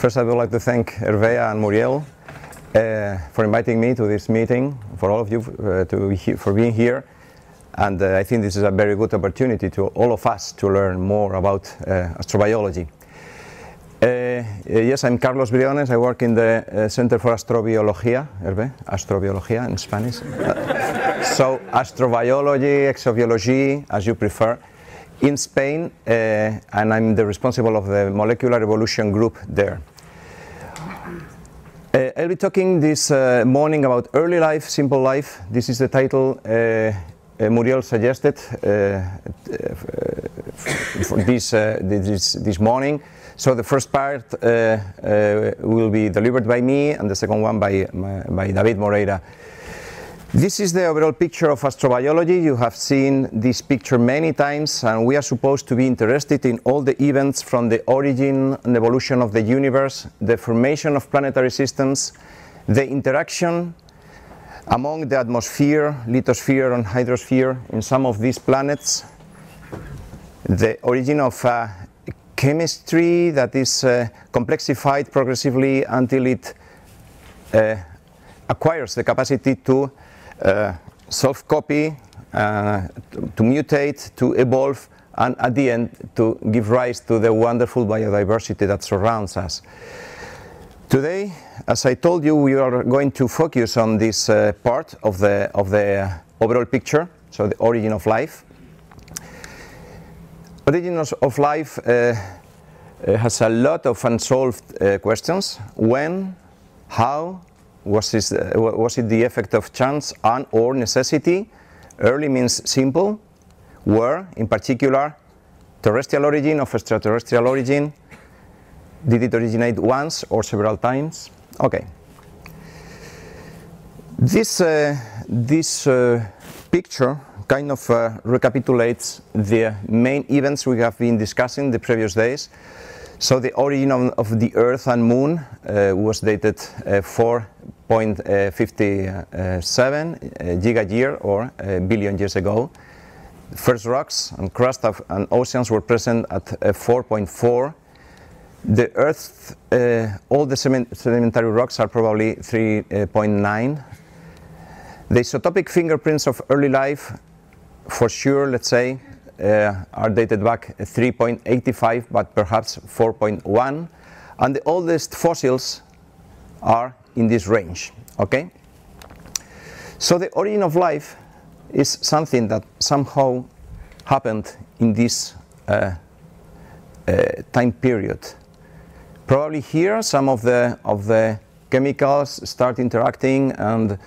First, I would like to thank Hervé and Muriel for inviting me to this meeting, for all of you for being here. And I think this is a very good opportunity to all of us to learn more about astrobiology. Yes, I'm Carlos Briones. I work in the Center for Astrobiología, Hervé, Astrobiología in Spanish. So, astrobiology, exobiology, as you prefer, in Spain, and I'm the responsible of the molecular evolution group there. I'll be talking this morning about early life, simple life. This is the title Muriel suggested for this morning. So the first part will be delivered by me, and the second one by David Moreira. This is the overall picture of astrobiology. You have seen this picture many times, and we are supposed to be interested in all the events from the origin and evolution of the universe, the formation of planetary systems, the interaction among the atmosphere, lithosphere and hydrosphere in some of these planets, the origin of chemistry that is complexified progressively until it acquires the capacity to self-copy, to mutate, to evolve, and at the end to give rise to the wonderful biodiversity that surrounds us. Today, as I told you, we are going to focus on this part of the overall picture, so the origin of life. Origin of life has a lot of unsolved questions. When, how, was it the effect of chance and or necessity? Early means simple. Where, in particular, terrestrial origin of extraterrestrial origin? Did it originate once or several times? Okay. This picture kind of recapitulates the main events we have been discussing the previous days. So the origin of the Earth and Moon was dated 4.57 giga-year or billion years ago. First rocks and crust and oceans were present at 4.4. The Earth, all the sedimentary rocks are probably 3.9. The isotopic fingerprints of early life, for sure, let's say, are dated back 3.85, but perhaps 4.1. And the oldest fossils are in this range, okay? So the origin of life is something that somehow happened in this time period. Probably here some of the chemicals start interacting and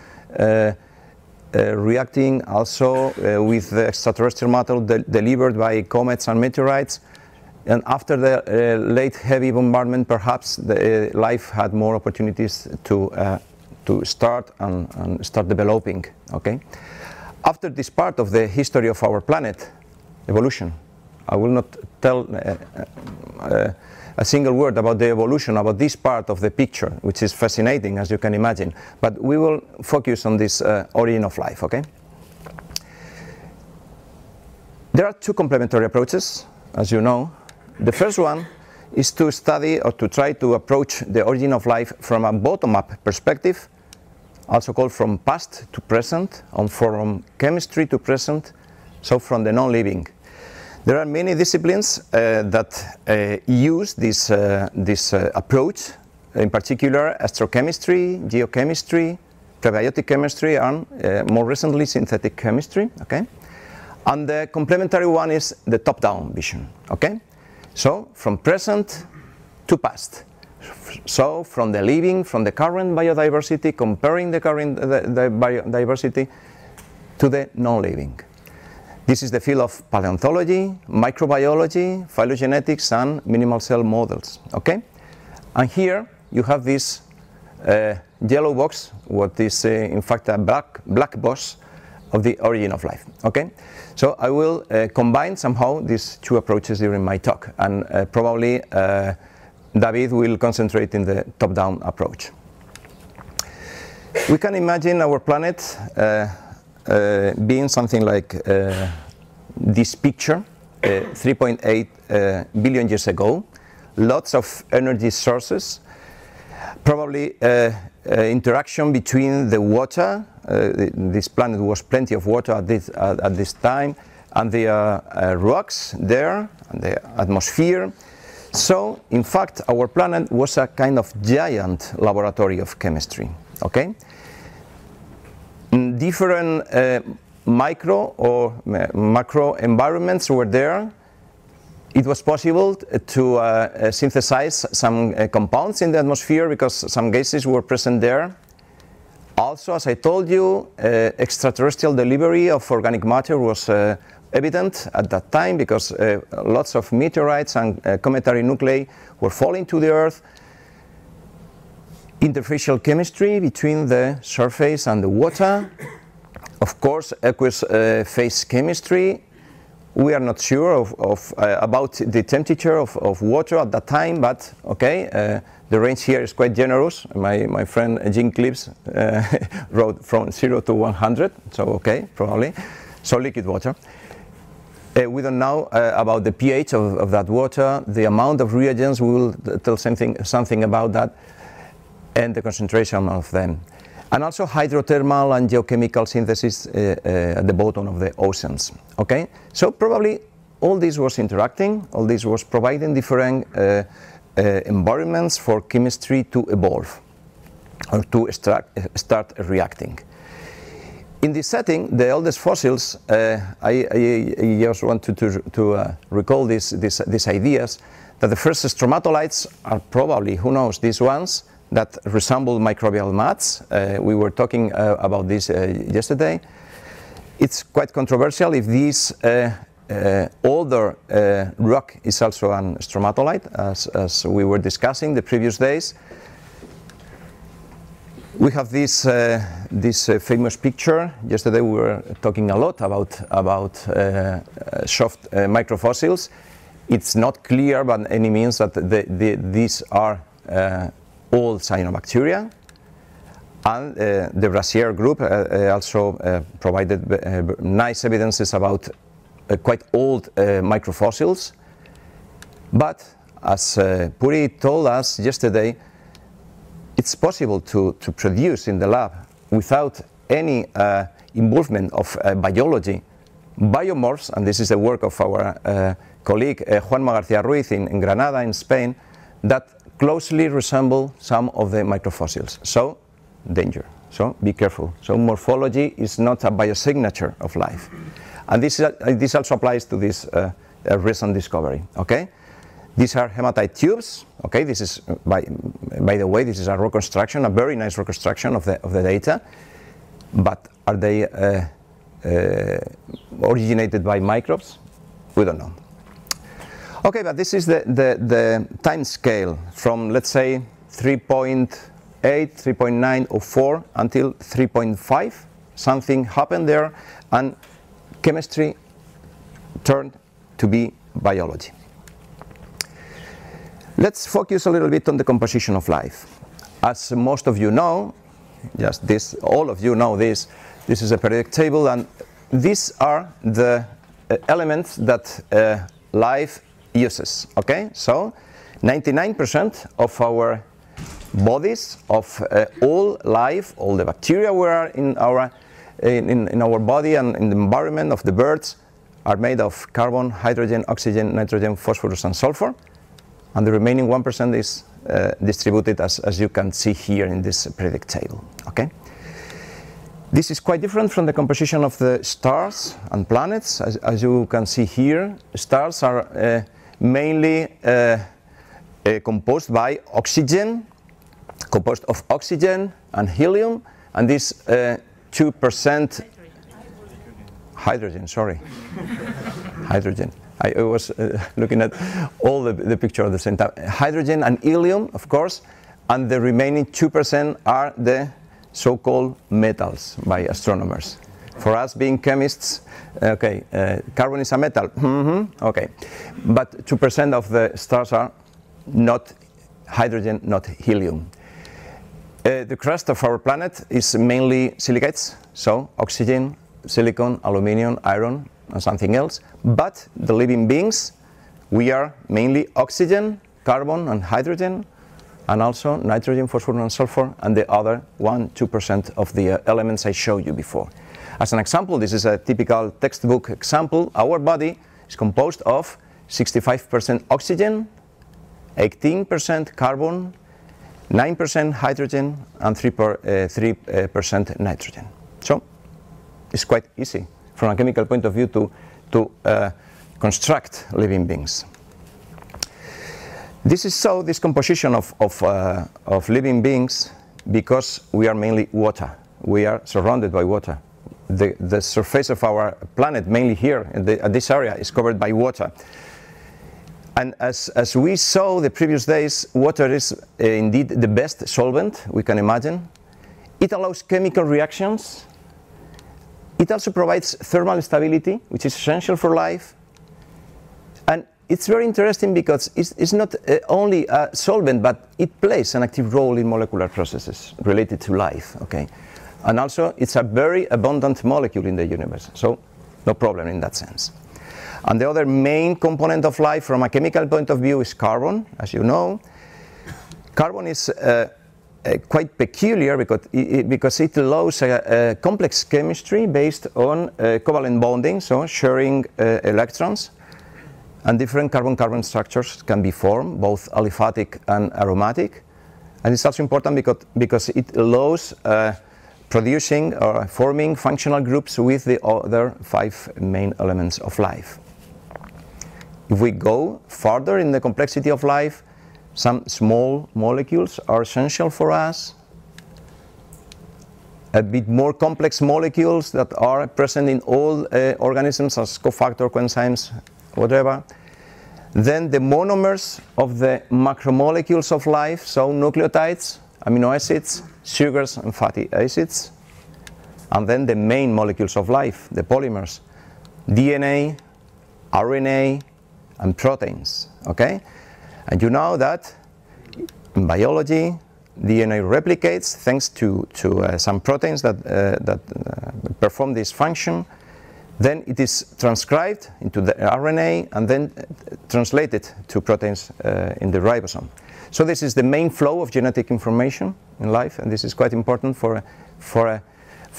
reacting also with the extraterrestrial matter delivered by comets and meteorites. And after the late heavy bombardment, perhaps the life had more opportunities to start and start developing. Okay. After this part of the history of our planet, evolution, I will not tell a single word about the evolution, about this part of the picture, which is fascinating, as you can imagine. But we will focus on this origin of life, okay? There are two complementary approaches, as you know. The first one is to study or to try to approach the origin of life from a bottom-up perspective, also called from past to present, and from chemistry to present, so from the non-living. There are many disciplines that use this approach, in particular astrochemistry, geochemistry, prebiotic chemistry, and more recently synthetic chemistry. Okay, and the complementary one is the top-down vision. Okay, so from present to past. So from the living, from the current biodiversity, comparing the current biodiversity to the non-living. This is the field of paleontology, microbiology, phylogenetics, and minimal cell models. Okay, and here you have this yellow box, what is in fact a black box of the origin of life. Okay, so I will combine somehow these two approaches during my talk, and probably David will concentrate in the top-down approach. We can imagine our planet being something like this picture, 3.8 billion years ago. Lots of energy sources, Probably interaction between the water, this planet was plenty of water at this time, and the rocks there, and the atmosphere. So, in fact, our planet was a kind of giant laboratory of chemistry, okay? Different micro or macro environments were there. It was possible to synthesize some compounds in the atmosphere because some gases were present there. Also, as I told you, extraterrestrial delivery of organic matter was evident at that time because lots of meteorites and cometary nuclei were falling to the Earth. Interfacial chemistry between the surface and the water. Of course, aqueous phase chemistry. We are not sure about the temperature of water at that time, but okay, the range here is quite generous. My friend Jean Clips wrote from 0 to 100, so okay, probably. So liquid water. We don't know about the pH of that water, the amount of reagents, we will tell something about that, and the concentration of them. And also hydrothermal and geochemical synthesis at the bottom of the oceans. Okay, so probably all this was interacting, all this was providing different environments for chemistry to evolve or to start reacting. In this setting, the oldest fossils, I just wanted to recall these ideas, that the first stromatolites are probably, who knows, these ones that resemble microbial mats. We were talking about this yesterday. It's quite controversial if this older rock is also an stromatolite, as we were discussing the previous days. We have this famous picture. Yesterday we were talking a lot about soft microfossils. It's not clear by any means that these are all cyanobacteria. And the Brasier group also provided nice evidences about quite old microfossils. But as Puri told us yesterday, it's possible to produce in the lab without any involvement of biology biomorphs, and this is the work of our colleague Juanma García Ruiz in Granada in Spain, that closely resemble some of the microfossils. So, danger. So, be careful. So, morphology is not a biosignature of life. And this also applies to this recent discovery. Okay? These are hematite tubes. Okay, this is by the way, this is a reconstruction, a very nice reconstruction of the data. But are they originated by microbes? We don't know. Okay, but this is the time scale from, let's say, 3.8, 3.9 or 4 until 3.5. Something happened there, and chemistry turned to be biology. Let's focus a little bit on the composition of life. As most of you know, just this, all of you know this, this is a periodic table, and these are the elements that life uses. Okay, so 99% of our bodies, of all life, all the bacteria were in our body and in the environment of the birds, are made of carbon, hydrogen, oxygen, nitrogen, phosphorus, and sulfur. And the remaining 1% is distributed as you can see here in this periodic table. Okay? This is quite different from the composition of the stars and planets. As you can see here, stars are mainly composed by oxygen, composed of oxygen and helium, and this 2% hydrogen, sorry, hydrogen. I was looking at all the picture at the same time. Hydrogen and helium, of course, and the remaining 2% are the so-called metals by astronomers. For us being chemists, okay, carbon is a metal, okay, but 2% of the stars are not hydrogen, not helium. The crust of our planet is mainly silicates, so oxygen, silicon, aluminium, iron, and something else, but the living beings, we are mainly oxygen, carbon, and hydrogen, and also nitrogen, phosphorus, and sulfur, and the other 1–2% of the elements I showed you before. As an example, this is a typical textbook example. Our body is composed of 65% oxygen, 18% carbon, 9% hydrogen, and 3% nitrogen. So it's quite easy from a chemical point of view to construct living beings. This is so, this composition of living beings, because we are mainly water. We are surrounded by water. The surface of our planet, mainly here in this area, is covered by water. And as we saw the previous days, water is indeed the best solvent we can imagine. It allows chemical reactions. It also provides thermal stability, which is essential for life. And it's very interesting because it's not only a solvent, but it plays an active role in molecular processes related to life. Okay? And also, it's a very abundant molecule in the universe, so no problem in that sense. And the other main component of life from a chemical point of view is carbon, as you know. Carbon is quite peculiar because it allows a complex chemistry based on covalent bonding, so sharing electrons. And different carbon-carbon structures can be formed, both aliphatic and aromatic. And it's also important because it allows producing or forming functional groups with the other 5 main elements of life. If we go further in the complexity of life, some small molecules are essential for us. A bit more complex molecules that are present in all organisms as cofactor, coenzymes, whatever. Then the monomers of the macromolecules of life, so nucleotides, amino acids, sugars, and fatty acids. And then the main molecules of life, the polymers, DNA, RNA, and proteins. Okay? And you know that in biology, DNA replicates thanks to some proteins that perform this function. Then it is transcribed into the RNA and then translated to proteins in the ribosome. So this is the main flow of genetic information in life, and this is quite important for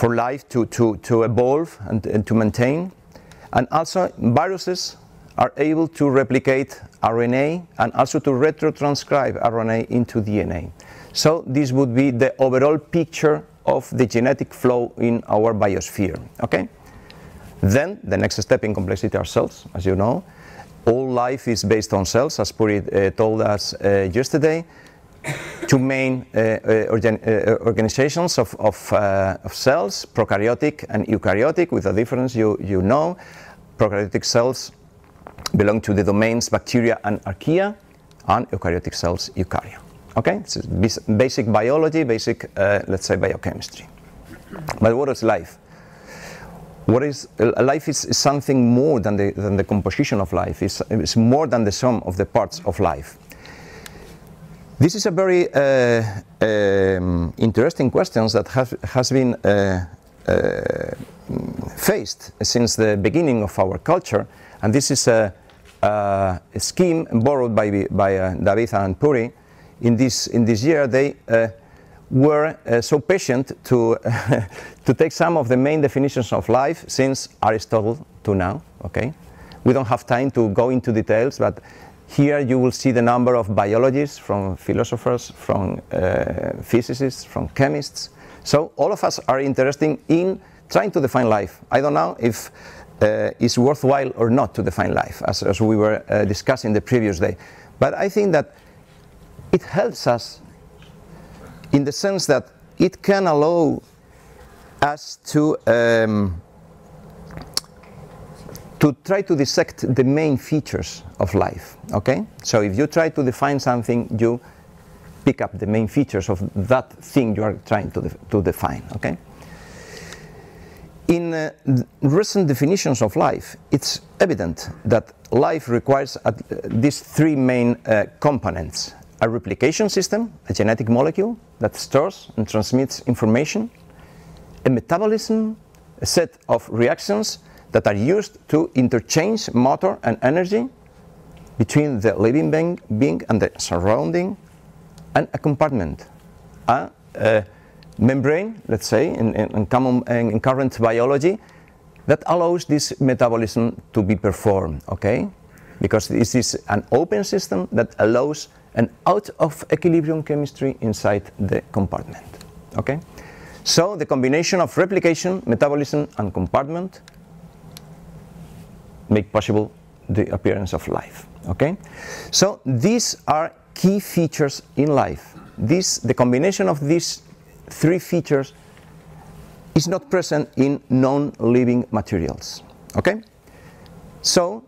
life to evolve and to maintain. And also viruses are able to replicate RNA and also to retrotranscribe RNA into DNA. So this would be the overall picture of the genetic flow in our biosphere. Okay? Then the next step in complexity are cells, as you know. All life is based on cells, as Puri told us yesterday. 2 main organizations of cells, prokaryotic and eukaryotic, with a difference you know. Prokaryotic cells belong to the domains bacteria and archaea, and eukaryotic cells, eukarya. Okay, it's basic biology, basic, let's say, biochemistry. But what is life? Life is something more than the composition of life. It's more than the sum of the parts of life. This is a very interesting question that has been faced since the beginning of our culture, and this is a scheme borrowed by David and Puri. In this year, they were so patient to take some of the main definitions of life since Aristotle to now. Okay, we don't have time to go into details, but here you will see the number of biologists, from philosophers, from physicists, from chemists. So all of us are interested in trying to define life. I don't know if it's worthwhile or not to define life, as we were discussing the previous day. But I think that it helps us in the sense that it can allow us to try to dissect the main features of life. Okay? So if you try to define something, you pick up the main features of that thing you are trying to define. Okay? In recent definitions of life, it's evident that life requires these 3 main components: a replication system, a genetic molecule that stores and transmits information; a metabolism, a set of reactions that are used to interchange matter and energy between the living being and the surrounding; and a compartment, a membrane, let's say, in current biology, that allows this metabolism to be performed, okay? Because this is an open system that allows an out of equilibrium chemistry inside the compartment, okay? So the combination of replication, metabolism, and compartment make possible the appearance of life, okay? So these are key features in life. The combination of these three features is not present in non-living materials, okay? So,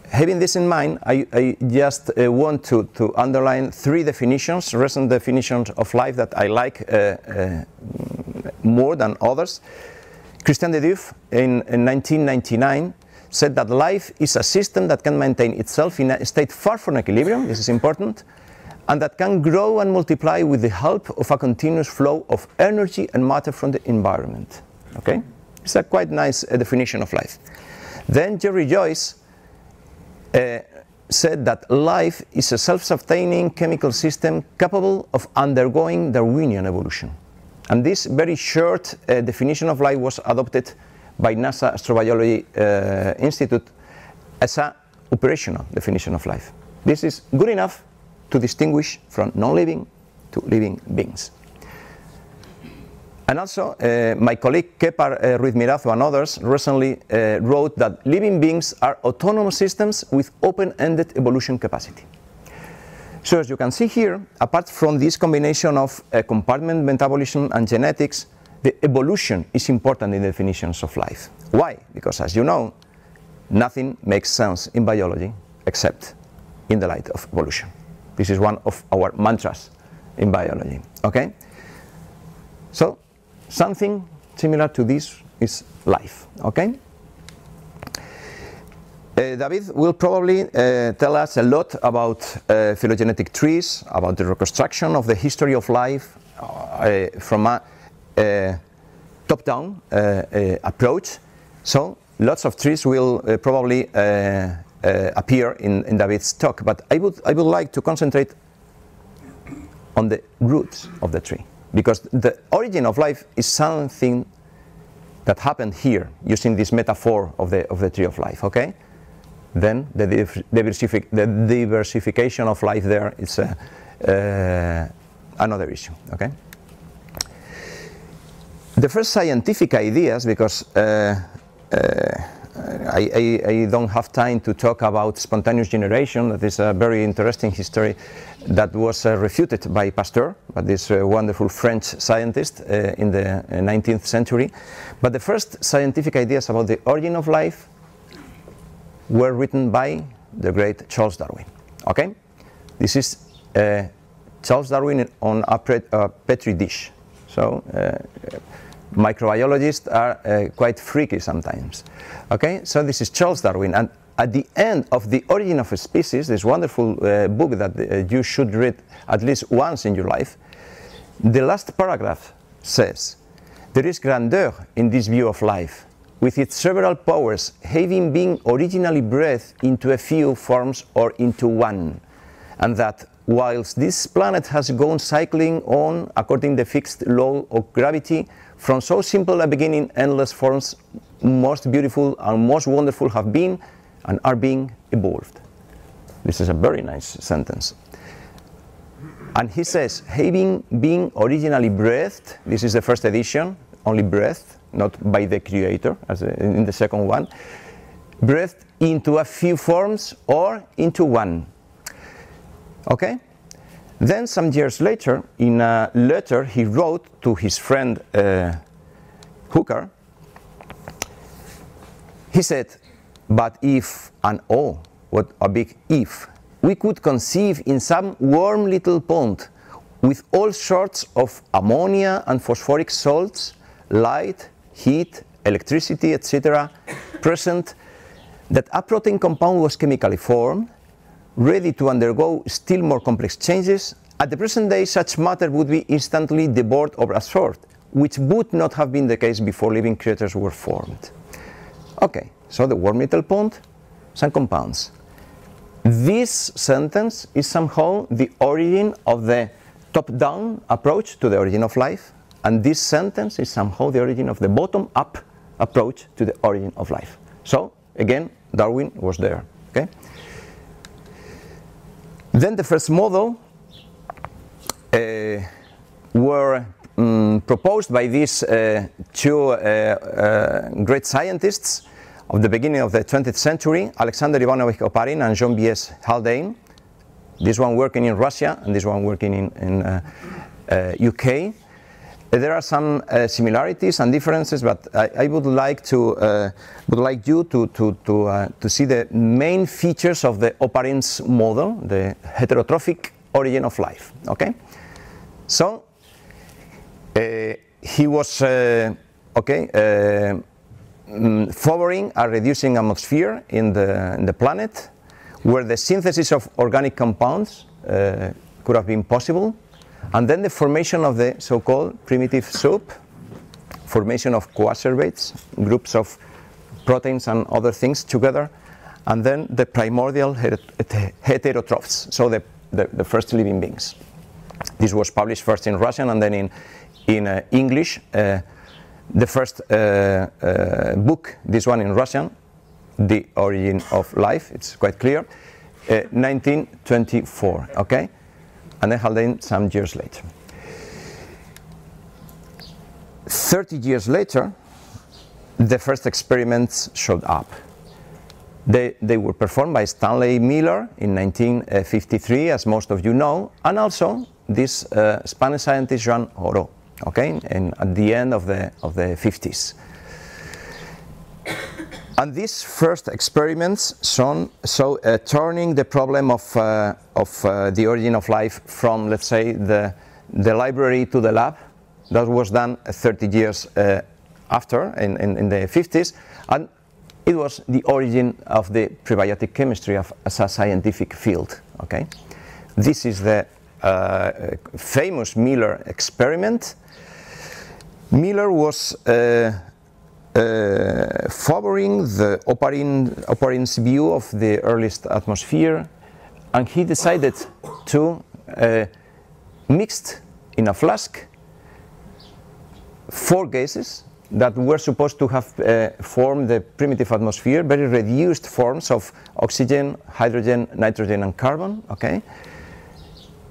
having this in mind, I just want to underline three definitions, recent definitions of life that I like more than others. Christian de Duve in 1999 said that life is a system that can maintain itself in a state far from equilibrium, this is important, and that can grow and multiply with the help of a continuous flow of energy and matter from the environment. Okay? It's a quite nice definition of life. Then Jerry Joyce said that life is a self-sustaining chemical system capable of undergoing Darwinian evolution. And this very short definition of life was adopted by NASA Astrobiology Institute as an operational definition of life. This is good enough to distinguish from non-living to living beings. And also, my colleague Kepar Ruiz-Mirazo and others recently wrote that living beings are autonomous systems with open-ended evolution capacity. So as you can see here, apart from this combination of compartment metabolism and genetics, the evolution is important in the definitions of life. Why? Because as you know, nothing makes sense in biology except in the light of evolution. This is one of our mantras in biology, okay? So, something similar to this is life, okay? David will probably tell us a lot about phylogenetic trees, about the reconstruction of the history of life from a top-down approach. So, lots of trees will probably appear in David's talk, but I would like to concentrate on the roots of the tree, because the origin of life is something that happened here, using this metaphor of the tree of life, okay? Then the diversification of life there is another issue, okay? The first scientific ideas, because I don't have time to talk about spontaneous generation. That is a very interesting history that was refuted by Pasteur, but this wonderful French scientist in the 19th century. But the first scientific ideas about the origin of life were written by the great Charles Darwin. Okay? This is Charles Darwin on a petri dish. So, microbiologists are quite freaky sometimes. Okay, so this is Charles Darwin, and at the end of The Origin of a Species, this wonderful book that you should read at least once in your life, the last paragraph says, "There is grandeur in this view of life, with its several powers having been originally bred into a few forms or into one, and that whilst this planet has gone cycling on according to the fixed law of gravity, from so simple a beginning, endless forms, most beautiful and most wonderful have been and are being evolved." This is a very nice sentence. And he says, having been originally breathed, this is the first edition, only breathed, not by the creator, as in the second one, breathed into a few forms or into one. Okay? Then some years later, in a letter he wrote to his friend Hooker, he said, "But if, and oh, what a big if, we could conceive in some warm little pond with all sorts of ammonia and phosphoric salts, light, heat, electricity, etc., present, that a protein compound was chemically formed, ready to undergo still more complex changes, at the present day such matter would be instantly devoured or absorbed, which would not have been the case before living creatures were formed." Okay, so the warm little pond, some compounds. This sentence is somehow the origin of the top-down approach to the origin of life, and this sentence is somehow the origin of the bottom-up approach to the origin of life. So again, Darwin was there. Okay. Then the first model were proposed by these two great scientists of the beginning of the 20th century, Alexander Ivanovich Oparin and Jean B.S. Haldane. This one working in Russia and this one working in UK. There are some similarities and differences, but I would like you to see the main features of the Oparin's model, the heterotrophic origin of life. Okay, so he was favoring a reducing atmosphere in the planet, where the synthesis of organic compounds could have been possible, and then the formation of the so-called primitive soup, formation of coacervates, groups of proteins and other things together, and then the primordial heterotrophs, so the first living beings. This was published first in Russian and then in English. The first book, this one in Russian, The Origin of Life, it's quite clear, 1924, okay? And then Haldane some years later. 30 years later, the first experiments showed up. They were performed by Stanley Miller in 1953, as most of you know, and also this Spanish scientist Joan Oro, okay, and at the end of the 50s. And these first experiments turning the problem of the origin of life from, let's say, the library to the lab. That was done 30 years after, in the 50s, and it was the origin of the prebiotic chemistry as a scientific field. Okay, this is the famous Miller experiment. Miller was favoring the Oparin's view of the earliest atmosphere, and he decided to mix in a flask 4 gases that were supposed to have formed the primitive atmosphere, very reduced forms of oxygen, hydrogen, nitrogen, and carbon. Okay,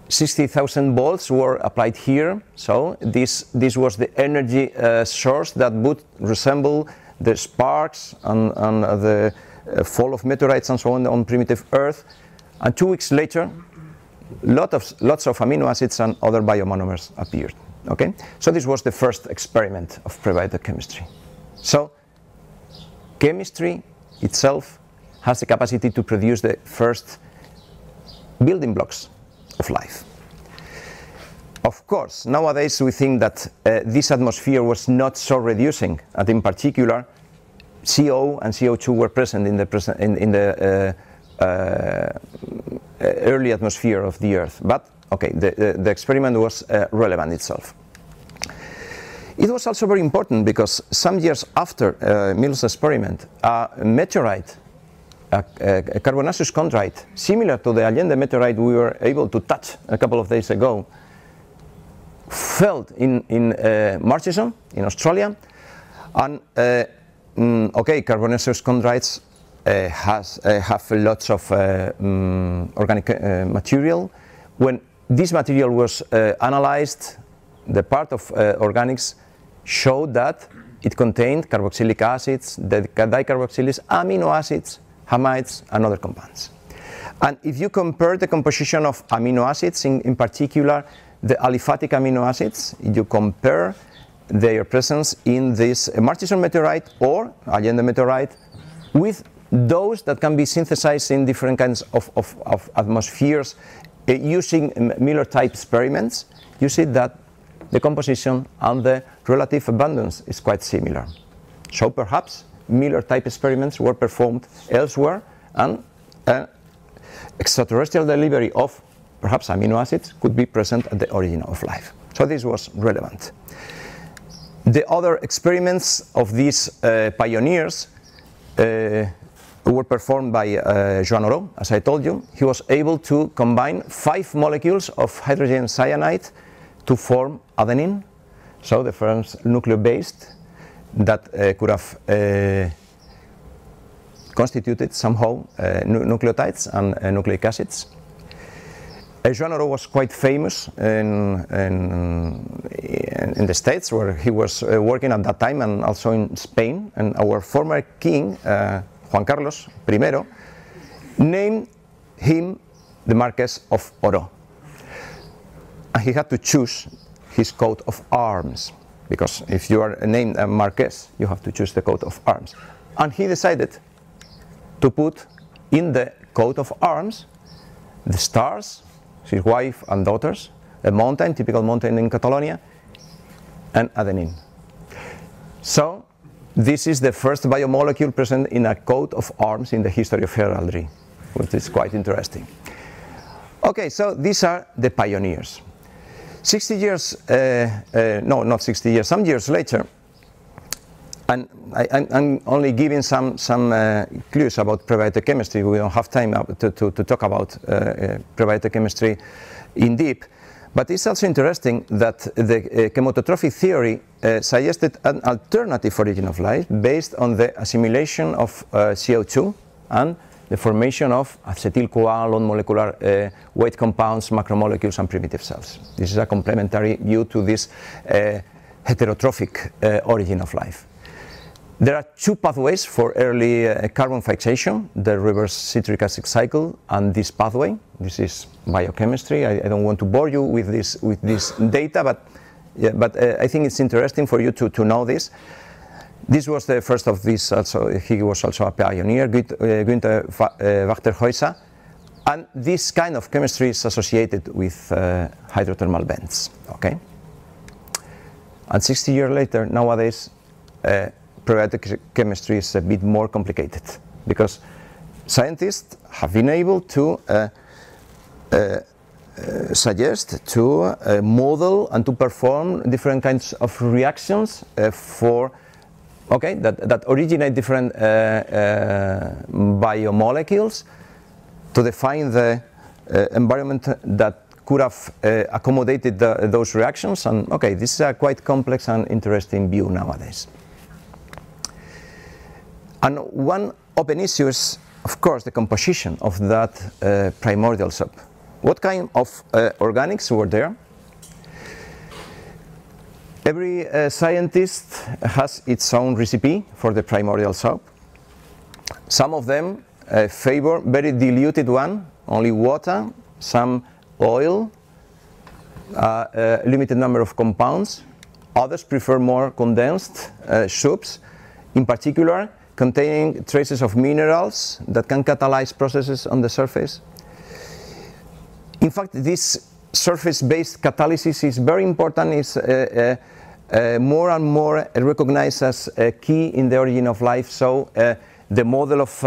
60,000 volts were applied here, so this was the energy source that would resemble the sparks and the fall of meteorites and so on primitive Earth. And 2 weeks later, lots of amino acids and other biomonomers appeared. Okay, so this was the first experiment of prebiotic chemistry. So chemistry itself has the capacity to produce the first building blocks of life. Of course, nowadays we think that this atmosphere was not so reducing, and in particular, CO and CO2 were present in the early atmosphere of the Earth. But okay, the experiment was relevant itself. It was also very important because some years after Miller's experiment, a meteorite, a carbonaceous chondrite, similar to the Allende meteorite we were able to touch a couple of days ago, fell in Murchison in Australia, and okay, carbonaceous chondrites have lots of organic material. When this material was analyzed, the part of organics showed that it contained carboxylic acids, the dicarboxylic amino acids, hamides, and other compounds. And if you compare the composition of amino acids, in particular the aliphatic amino acids, you compare their presence in this Murchison meteorite or Allende meteorite with those that can be synthesized in different kinds of atmospheres using Miller-type experiments, you see that the composition and the relative abundance is quite similar. So perhaps Miller-type experiments were performed elsewhere, and extraterrestrial delivery of perhaps amino acids could be present at the origin of life. So this was relevant. The other experiments of these pioneers were performed by Joan Oró, as I told you. He was able to combine 5 molecules of hydrogen cyanide to form adenine, so the first nucleobase that could have constituted somehow nucleotides and nucleic acids. Joan Oró was quite famous in the States, where he was working at that time, and also in Spain. And our former king, Juan Carlos I, named him the Marquess of Oró. And he had to choose his coat of arms, because if you are named a Marquess, you have to choose the coat of arms. And he decided to put in the coat of arms the stars, his wife and daughters, a mountain, typical mountain in Catalonia, and adenine. So this is the first biomolecule present in a coat of arms in the history of heraldry, which is quite interesting. Okay, so these are the pioneers. 60 years, no, not 60 years, some years later, and I'm only giving some clues about prebiotic chemistry. We don't have time to talk about prebiotic chemistry in deep. But it's also interesting that the chemototrophic theory suggested an alternative origin of life based on the assimilation of CO2 and the formation of acetyl-CoA, long molecular weight compounds, macromolecules, and primitive cells. This is a complementary view to this heterotrophic origin of life. There are 2 pathways for early carbon fixation, the reverse citric acid cycle and this pathway. This is biochemistry. I don't want to bore you with this data, but I think it's interesting for you to know this. This was the first of these. Also, he was also a pioneer, Günther Wachter-Heuser, and this kind of chemistry is associated with hydrothermal vents. Okay, and 60 years later, nowadays, prebiotic chemistry is a bit more complicated, because scientists have been able to suggest, to model and to perform different kinds of reactions that originate different biomolecules to define the environment that could have accommodated those reactions. And okay, this is a quite complex and interesting view nowadays. And one open issue is, of course, the composition of that primordial soap. What kind of organics were there? Every scientist has its own recipe for the primordial soap. Some of them favor very diluted one, only water, some oil, a limited number of compounds. Others prefer more condensed soups, in particular containing traces of minerals that can catalyze processes on the surface. In fact, this surface-based catalysis is very important. It's more and more recognized as a key in the origin of life. So the model of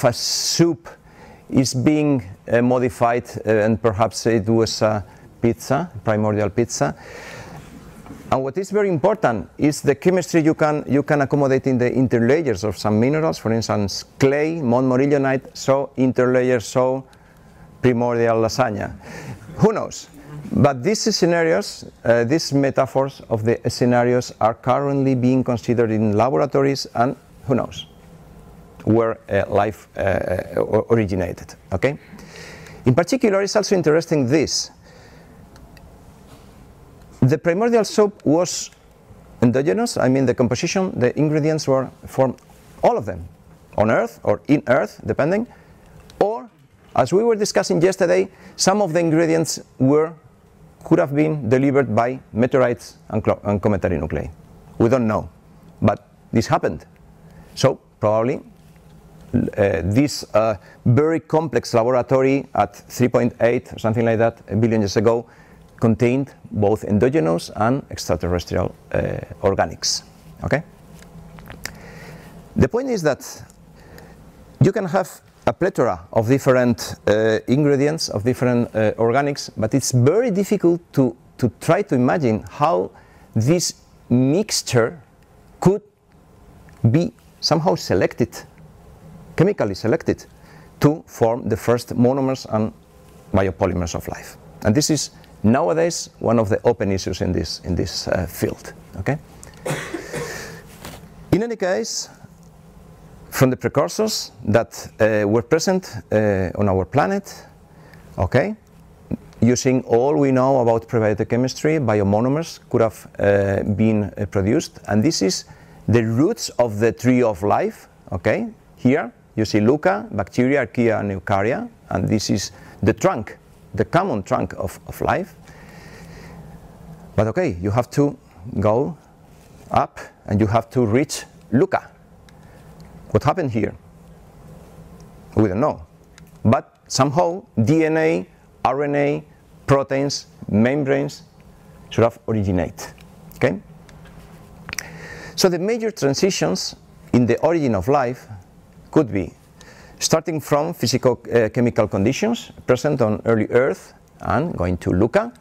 a soup is being modified, and perhaps it was a pizza, primordial pizza. And what is very important is the chemistry you can accommodate in the interlayers of some minerals. For instance, clay, montmorillonite, so interlayer, so primordial lasagna. Who knows? But these scenarios, these metaphors of the scenarios are currently being considered in laboratories, and who knows where life originated. Okay? In particular, it's also interesting this. The primordial soap was endogenous. I mean, the composition, the ingredients were from all of them, on Earth or in Earth, depending. Or, as we were discussing yesterday, some of the ingredients could have been delivered by meteorites and cometary nuclei. We don't know, but this happened. So probably this very complex laboratory at 3.8 or something like that billion years ago contained both endogenous and extraterrestrial organics. Okay? The point is that you can have a plethora of different ingredients, of different organics, but it's very difficult to try to imagine how this mixture could be somehow selected chemically selected to form the first monomers and biopolymers of life. And this is nowadays one of the open issues in this field. Okay? In any case, from the precursors that were present on our planet, okay, using all we know about prebiotic chemistry, biomonomers could have been produced, and this is the roots of the tree of life. Okay, here you see Luca, bacteria, archaea, and eukarya, and this is the trunk, the common trunk of life. But okay, you have to go up and you have to reach Luca. What happened here? We don't know. But somehow DNA, RNA, proteins, membranes should have originated. Okay? So the major transitions in the origin of life could be starting from physico-chemical conditions present on early Earth and going to Luca.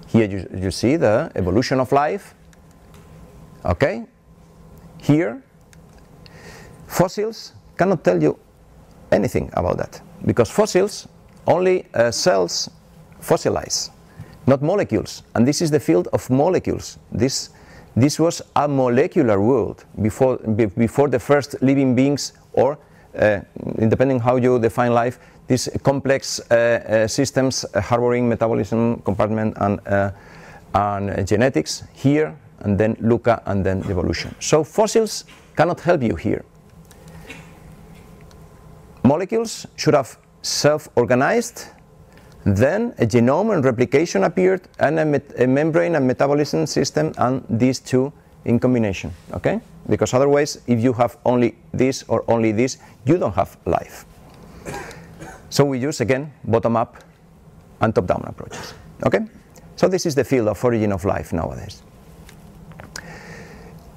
Here you see the evolution of life. Okay? Here, fossils cannot tell you anything about that, because fossils only cells fossilize, not molecules, and this is the field of molecules. This was a molecular world before the first living beings, or depending how you define life, these complex systems harboring metabolism, compartment, and genetics. Here, and then Luca, and then evolution. So fossils cannot help you here. Molecules should have self-organized, then a genome and replication appeared, and a membrane and metabolism system, and these two in combination. Okay? Because otherwise, if you have only this or only this, you don't have life. So we use, again, bottom-up and top-down approaches. Okay? So this is the field of origin of life nowadays.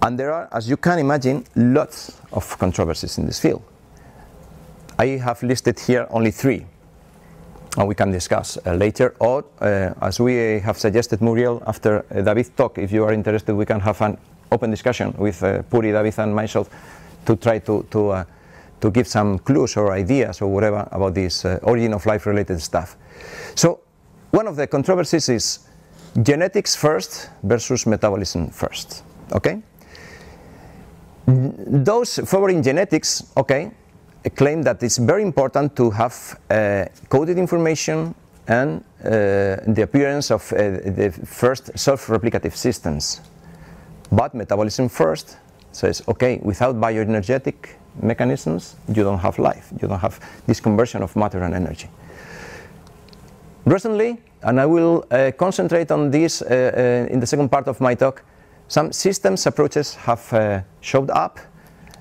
And there are, as you can imagine, lots of controversies in this field. I have listed here only 3, and we can discuss later, or as we have suggested, Muriel, after David's talk, if you are interested, we can have an open discussion with Puri, David, and myself to try to give some clues or ideas or whatever about this origin of life related stuff. So one of the controversies is genetics first versus metabolism first. Okay? Those favoring genetics, okay, claim that it's very important to have coded information and the appearance of the first self-replicative systems. But metabolism first says, okay, without bioenergetic mechanisms, you don't have life. You don't have this conversion of matter and energy. Recently, and I will concentrate on this in the second part of my talk, some systems approaches have showed up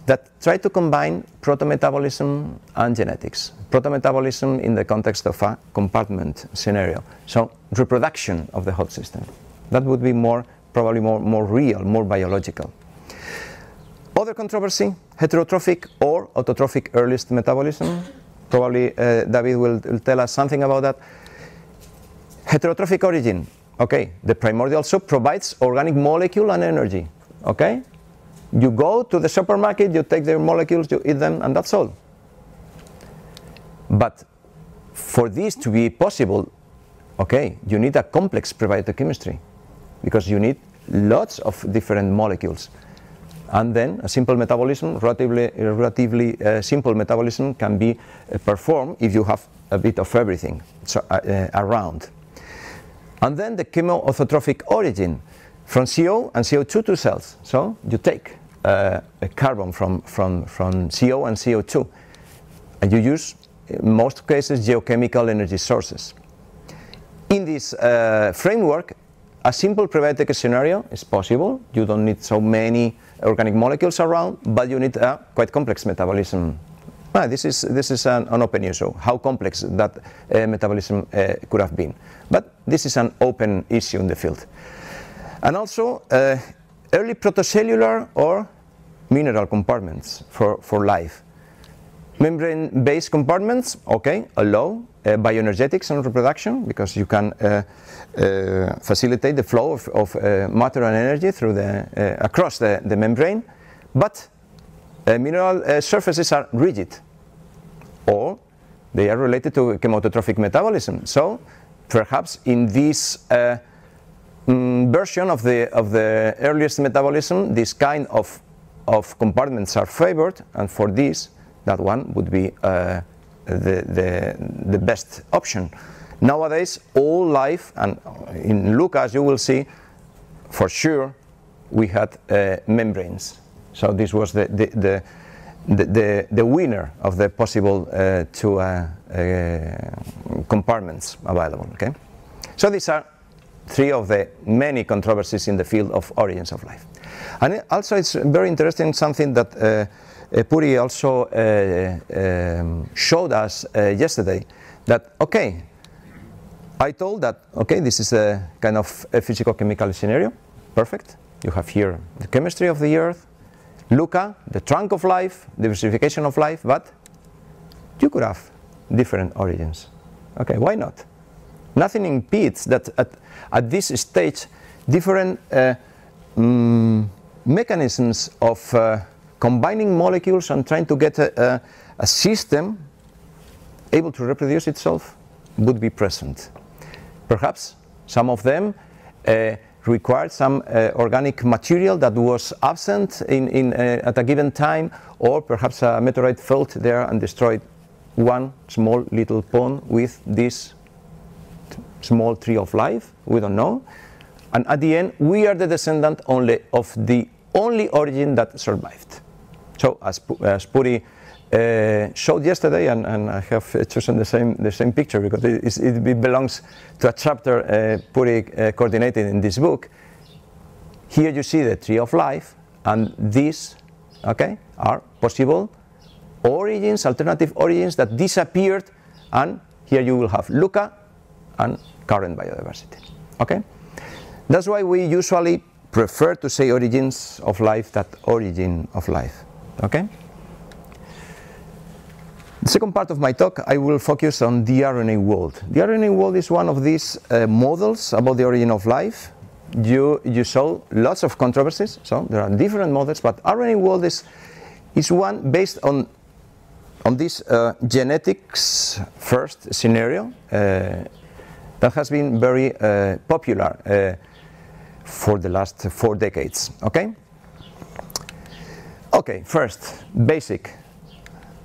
that try to combine protometabolism and genetics. Protometabolism in the context of a compartment scenario. So reproduction of the whole system. That would be probably more real, more biological. Other controversy, heterotrophic or autotrophic earliest metabolism. Probably David will tell us something about that. Heterotrophic origin. Okay, the primordial soup provides organic molecule and energy. Okay? You go to the supermarket, you take their molecules, you eat them, and that's all. But for this to be possible, okay, you need a complex prebiotic chemistry, because you need lots of different molecules. And then a simple metabolism, relatively simple metabolism can be performed if you have a bit of everything around. And then the chemoautotrophic origin from CO and CO2 to cells. So you take a carbon from CO and CO2, and you use, in most cases, geochemical energy sources. In this framework, a simple prebiotic scenario is possible. You don't need so many organic molecules around, but you need a quite complex metabolism. This is an open issue, how complex that metabolism could have been. But this is an open issue in the field. And also, early protocellular or mineral compartments for life. Membrane-based compartments, okay, allow bioenergetics and reproduction, because you can facilitate the flow of matter and energy through across the membrane. But mineral surfaces are rigid, or they are related to chemotrophic metabolism. So perhaps in this version of the earliest metabolism, this kind of compartments are favored, and for this, that one would be the best option. Nowadays, all life, and in Lucas you will see, for sure, we had membranes. So this was the winner of the possible two compartments available. Okay, so these are three of the many controversies in the field of origins of life. And also it's very interesting, something that Puri also showed us yesterday, that okay, I told that okay, this is a kind of a physical-chemical scenario, perfect. You have here the chemistry of the earth, Luca, the trunk of life, diversification of life, but you could have different origins. Okay, why not? Nothing impedes that at this stage different mechanisms of combining molecules and trying to get a system able to reproduce itself would be present. Perhaps some of them required some organic material that was absent at a given time, or perhaps a meteorite fell there and destroyed one small little pond with this small tree of life. We don't know. And at the end, we are the descendant only of the only origin that survived. So as Puri showed yesterday, and I have chosen the same picture because it belongs to a chapter Puri coordinated in this book. Here you see the tree of life, and these, okay, are possible origins, alternative origins that disappeared, and here you will have Luca and current biodiversity. Okay, that's why we usually prefer to say origins of life than origin of life. Okay. The second part of my talk, I will focus on the RNA world. The RNA world is one of these models about the origin of life. You saw lots of controversies, so there are different models, but RNA world is one based on this genetics first scenario that has been very popular for the last 4 decades. Okay. Okay. First, basic.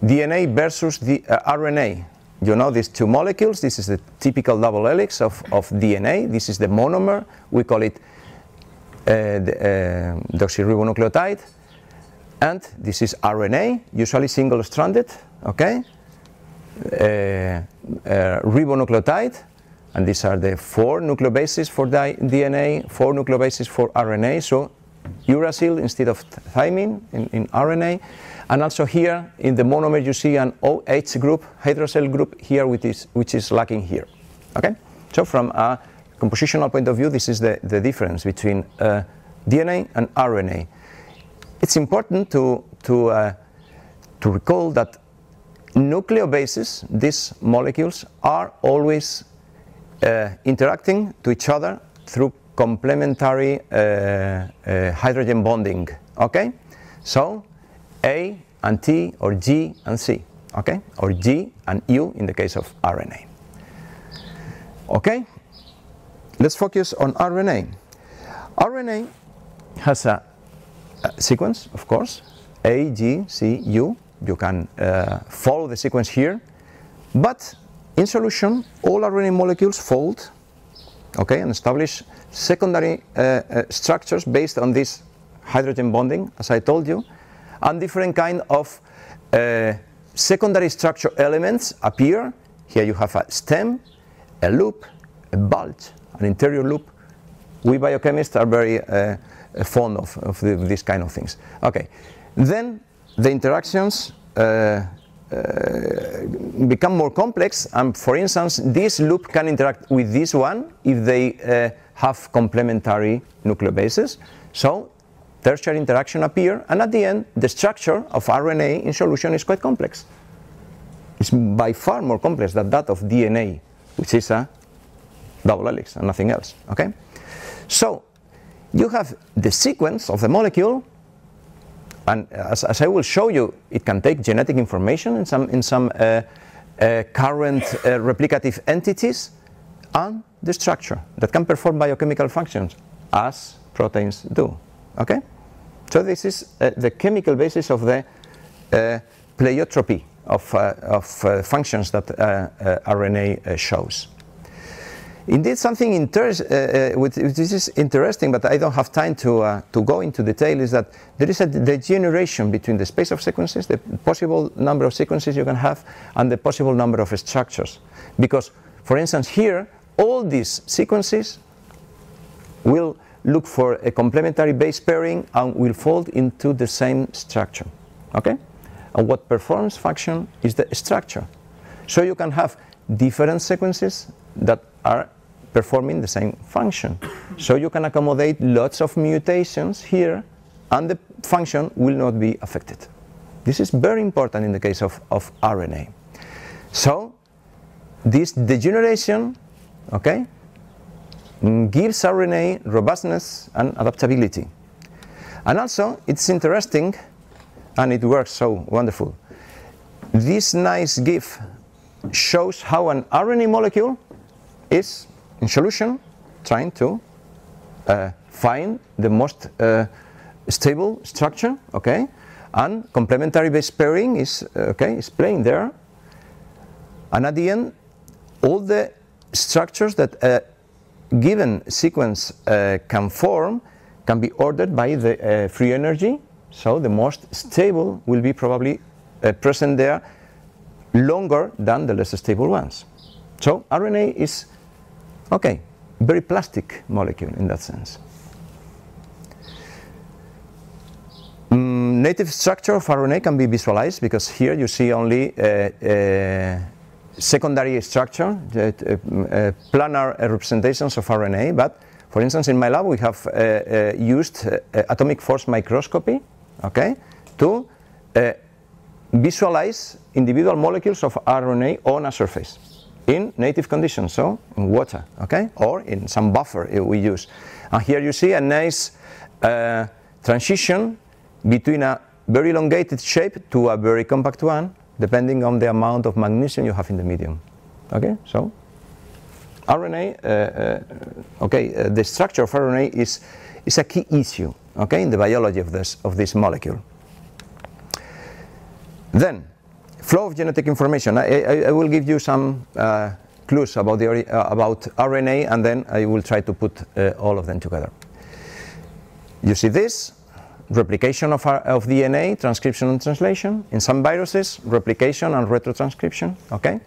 DNA versus the RNA. You know these two molecules. This is the typical double helix of DNA. This is the monomer. We call it the deoxyribonucleotide. And this is RNA, usually single-stranded. Okay, ribonucleotide. And these are the 4 nucleobases for DNA, 4 nucleobases for RNA. So uracil instead of thymine in RNA. And also here in the monomer you see an OH group, hydroxyl group here, which is lacking here. Okay, so from a compositional point of view, this is the difference between DNA and RNA. It's important to recall that nucleobases, these molecules, are always interacting to each other through complementary hydrogen bonding. Okay, so A and T, or G and C, okay, or G and U in the case of RNA. Okay, let's focus on RNA. RNA has a sequence, of course, A, G, C, U. You can follow the sequence here, but in solution, all RNA molecules fold, okay, and establish secondary structures based on this hydrogen bonding, as I told you. And different kind of secondary structure elements appear. Here you have a stem, a loop, a bulge, an interior loop. We biochemists are very fond of these kind of things. Okay, then the interactions become more complex, and for instance, this loop can interact with this one if they have complementary nucleobases. So tertiary interaction appear, and at the end, the structure of RNA in solution is quite complex. It's by far more complex than that of DNA, which is a double helix and nothing else. Okay, so you have the sequence of the molecule, And as I will show you, it can take genetic information in some current replicative entities and the structure that can perform biochemical functions as proteins do. Okay? So this is the chemical basis of the pleiotropy of functions that RNA shows. Indeed, something which is interesting, but I don't have time to go into detail, is that there is a degeneration between the space of sequences, the possible number of sequences you can have, and the possible number of structures. Because, for instance, here, all these sequences will look for a complementary base pairing and will fold into the same structure. Okay? And what performs function is the structure. So you can have different sequences that are performing the same function. So you can accommodate lots of mutations here and the function will not be affected. This is very important in the case of RNA. So this degeneration, okay, gives RNA robustness and adaptability. And also it's interesting, and it works so wonderful. This nice GIF shows how an RNA molecule is in solution trying to find the most stable structure, okay, and complementary base pairing is playing there, and at the end all the structures that a given sequence can form can be ordered by the free energy, so the most stable will be probably present there longer than the less stable ones. So RNA is, okay, very plastic molecule in that sense. Native structure of RNA can be visualized because here you see only secondary structure, planar representations of RNA, but for instance in my lab we have used atomic force microscopy, okay, to visualize individual molecules of RNA on a surface in native conditions, so in water, okay, or in some buffer we use. And here you see a nice transition between a very elongated shape to a very compact one, depending on the amount of magnesium you have in the medium. Okay, so RNA, the structure of RNA is a key issue, okay, in the biology of this molecule. Then, flow of genetic information. I will give you some clues about RNA, and then I will try to put all of them together. You see this. Replication of DNA, transcription and translation. In some viruses, replication and retrotranscription. Okay,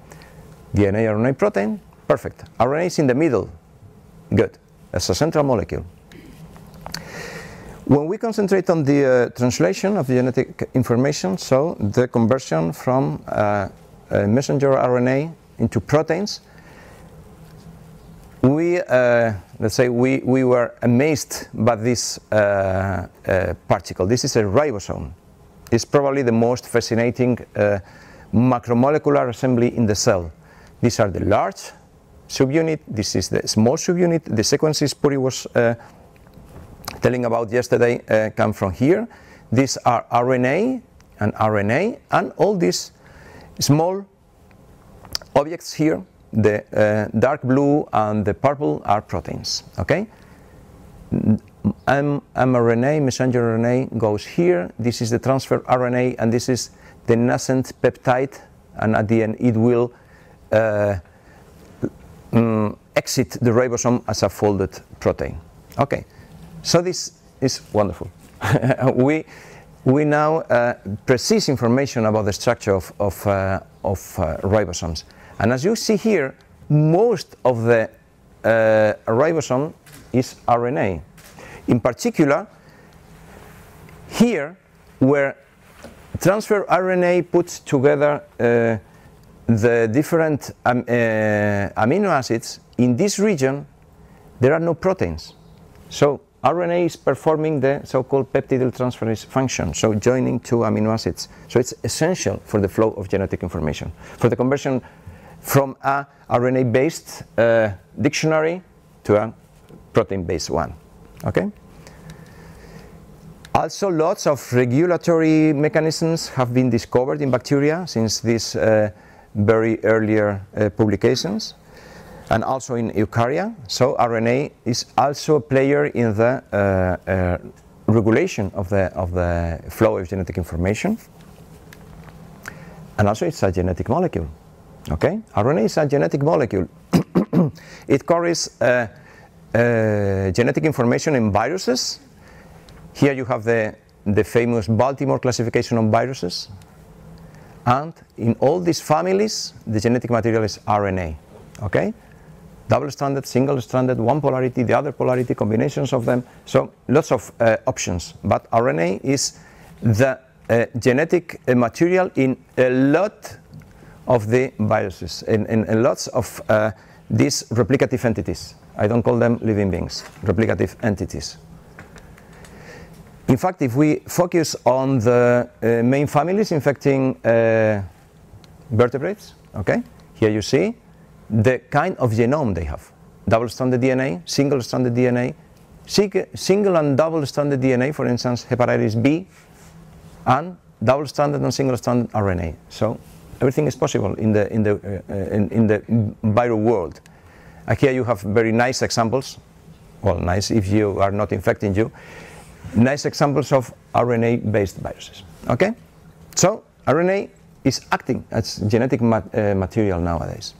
DNA, RNA, protein, perfect. RNA is in the middle, good. As a central molecule. When we concentrate on the translation of genetic information, so the conversion from messenger RNA into proteins, we let's say we were amazed by this particle. This is a ribosome. It's probably the most fascinating macromolecular assembly in the cell. These are the large subunit. This is the small subunit. The sequences Puri was telling about yesterday come from here. These are RNA, and all these small objects here, the dark blue and the purple, are proteins. Okay, mRNA, messenger RNA goes here. This is the transfer RNA, and this is the nascent peptide, and at the end it will exit the ribosome as a folded protein. Okay, so this is wonderful. we now precise information about the structure of ribosomes. And as you see here, most of the ribosome is RNA. In particular, here, where transfer RNA puts together the different amino acids, in this region, there are no proteins. So RNA is performing the so-called peptidyl transferase function, so joining two amino acids. So it's essential for the flow of genetic information, for the conversion from a RNA-based dictionary to a protein-based one. Okay? Also, lots of regulatory mechanisms have been discovered in bacteria since these very earlier publications, and also in eukarya. So RNA is also a player in the regulation of the flow of genetic information, and also it's a genetic molecule. Okay, RNA is a genetic molecule. It carries genetic information in viruses. Here you have the famous Baltimore classification of viruses. And in all these families, the genetic material is RNA. Okay? Double-stranded, single-stranded, one polarity, the other polarity, combinations of them. So lots of options. But RNA is the genetic material in a lot of the viruses, in lots of these replicative entities. I don't call them living beings, replicative entities. In fact, if we focus on the main families infecting vertebrates, okay, here you see the kind of genome they have. Double-stranded DNA, single-stranded DNA, single and double-stranded DNA, for instance, hepatitis B, and double-stranded and single-stranded RNA. So everything is possible in the viral world. Here you have very nice examples. Well, nice if you are not infecting you. Nice examples of RNA-based viruses. Okay, so RNA is acting as genetic material nowadays.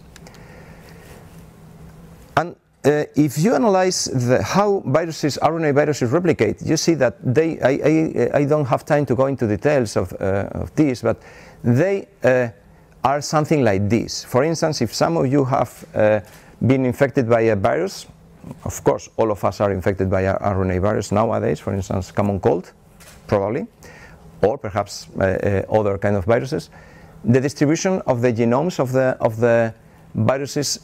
And if you analyze how viruses, RNA viruses replicate, you see that they. I don't have time to go into details of this, but they are something like this. For instance, if some of you have been infected by a virus. Of course, all of us are infected by RNA virus nowadays, for instance, common cold, probably, or perhaps other kind of viruses. The distribution of the genomes of the viruses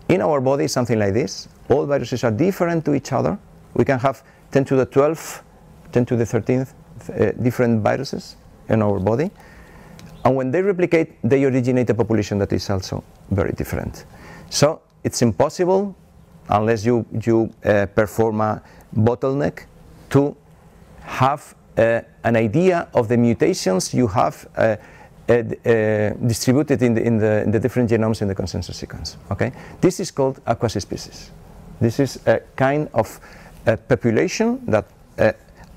in our body is something like this. All viruses are different to each other. We can have 10 to the 12th, 10 to the 13th different viruses in our body. And when they replicate, they originate a population that is also very different. So it's impossible, unless you perform a bottleneck, to have an idea of the mutations you have distributed in the different genomes in the consensus sequence. Okay, this is called a quasi-species. This is a kind of population that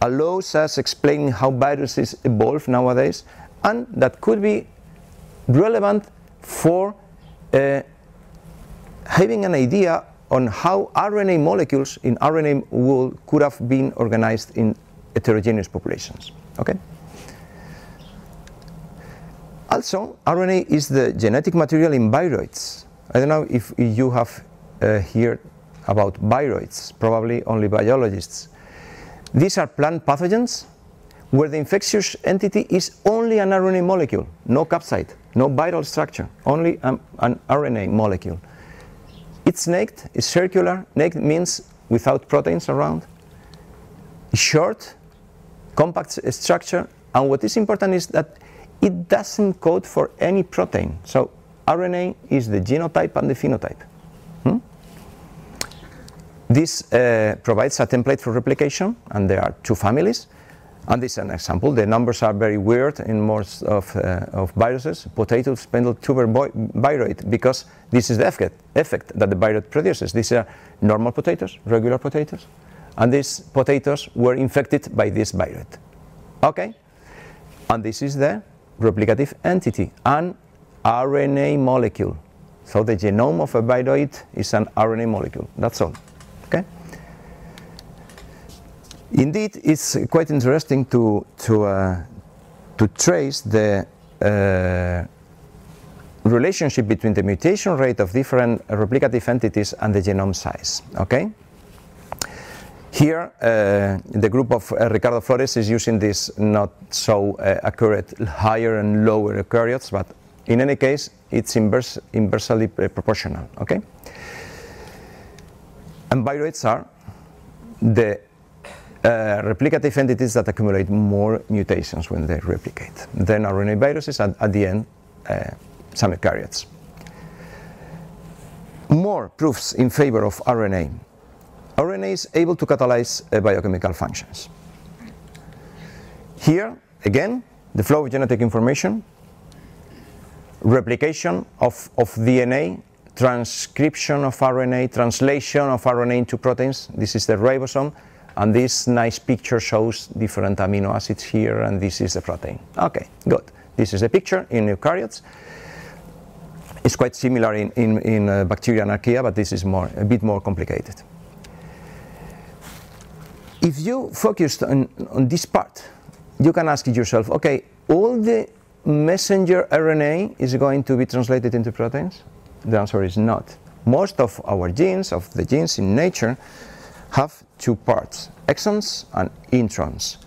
allows us explaining how viruses evolve nowadays, and that could be relevant for having an idea on how RNA molecules in RNA wool could have been organized in heterogeneous populations. Okay. Also, RNA is the genetic material in viroids. I don't know if you have heard about viroids, probably only biologists. These are plant pathogens where the infectious entity is only an RNA molecule, no capsid, no viral structure, only an RNA molecule. It's naked, it's circular. Naked means without proteins around. It's short, compact structure, and what is important is that it doesn't code for any protein. So RNA is the genotype and the phenotype. This provides a template for replication, and there are two families. And this is an example. The numbers are very weird in most of viruses. Potato spindle tuber viroid, because this is the effect that the viroid produces. These are normal potatoes, regular potatoes, and these potatoes were infected by this viroid. Okay, and this is the replicative entity, an RNA molecule. So the genome of a viroid is an RNA molecule. That's all. Okay. Indeed, it's quite interesting to trace the relationship between the mutation rate of different replicative entities and the genome size. Okay. Here, the group of Ricardo Flores is using this not so accurate higher and lower eukaryotes, but in any case, it's inversely proportional. Okay. And viroids are the replicative entities that accumulate more mutations when they replicate. Then RNA viruses, and at the end, some eukaryotes. More proofs in favor of RNA. RNA is able to catalyze biochemical functions. Here, again, the flow of genetic information, replication of DNA, transcription of RNA, translation of RNA into proteins. This is the ribosome, and this nice picture shows different amino acids here, and this is the protein. Okay, good. This is a picture in eukaryotes. It's quite similar in bacteria and archaea, but this is a bit more complicated. If you focused on this part, you can ask yourself, okay, all the messenger RNA is going to be translated into proteins? The answer is not. Most of our genes, of the genes in nature, have two parts, exons and introns.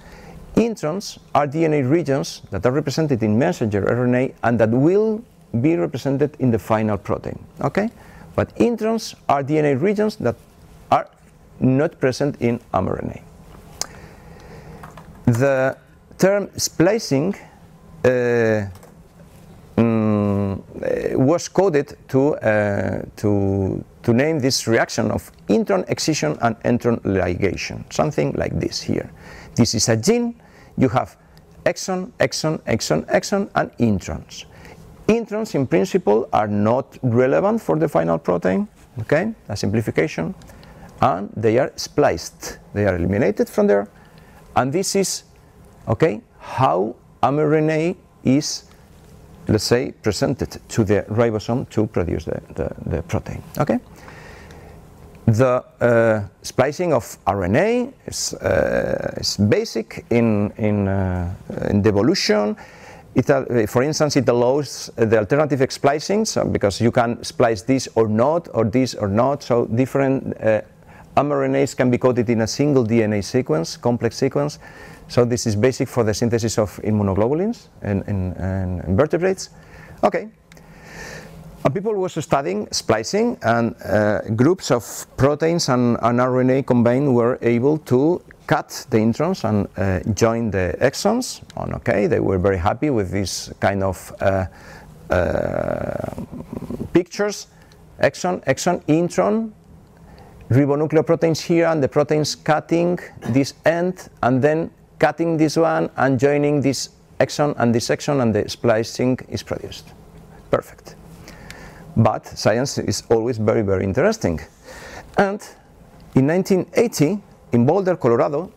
Introns are DNA regions that are represented in messenger RNA and that will be represented in the final protein, okay? But introns are DNA regions that are not present in mRNA. The term splicing was coded to name this reaction of intron excision and intron ligation, something like this here. This is a gene. You have exon, exon, exon, exon, and introns. Introns, in principle, are not relevant for the final protein, okay, a simplification, and they are spliced. They are eliminated from there, and this is, okay, how mRNA is, let's say, presented to the ribosome to produce the protein, okay? The splicing of RNA is basic in the evolution. For instance, it allows the alternative splicing, so because you can splice this or not, or this or not, so different mRNAs can be coded in a single DNA sequence, complex sequence. So this is basic for the synthesis of immunoglobulins in vertebrates. Okay. And people were studying splicing, and groups of proteins and RNA combined were able to cut the introns and join the exons. And okay, they were very happy with this kind of pictures. Exon, exon, intron, ribonucleoproteins here, and the proteins cutting this end, and then cutting this one and joining this exon, and the splicing is produced. Perfect. But science is always very, very interesting. And in 1980, in Boulder, Colorado,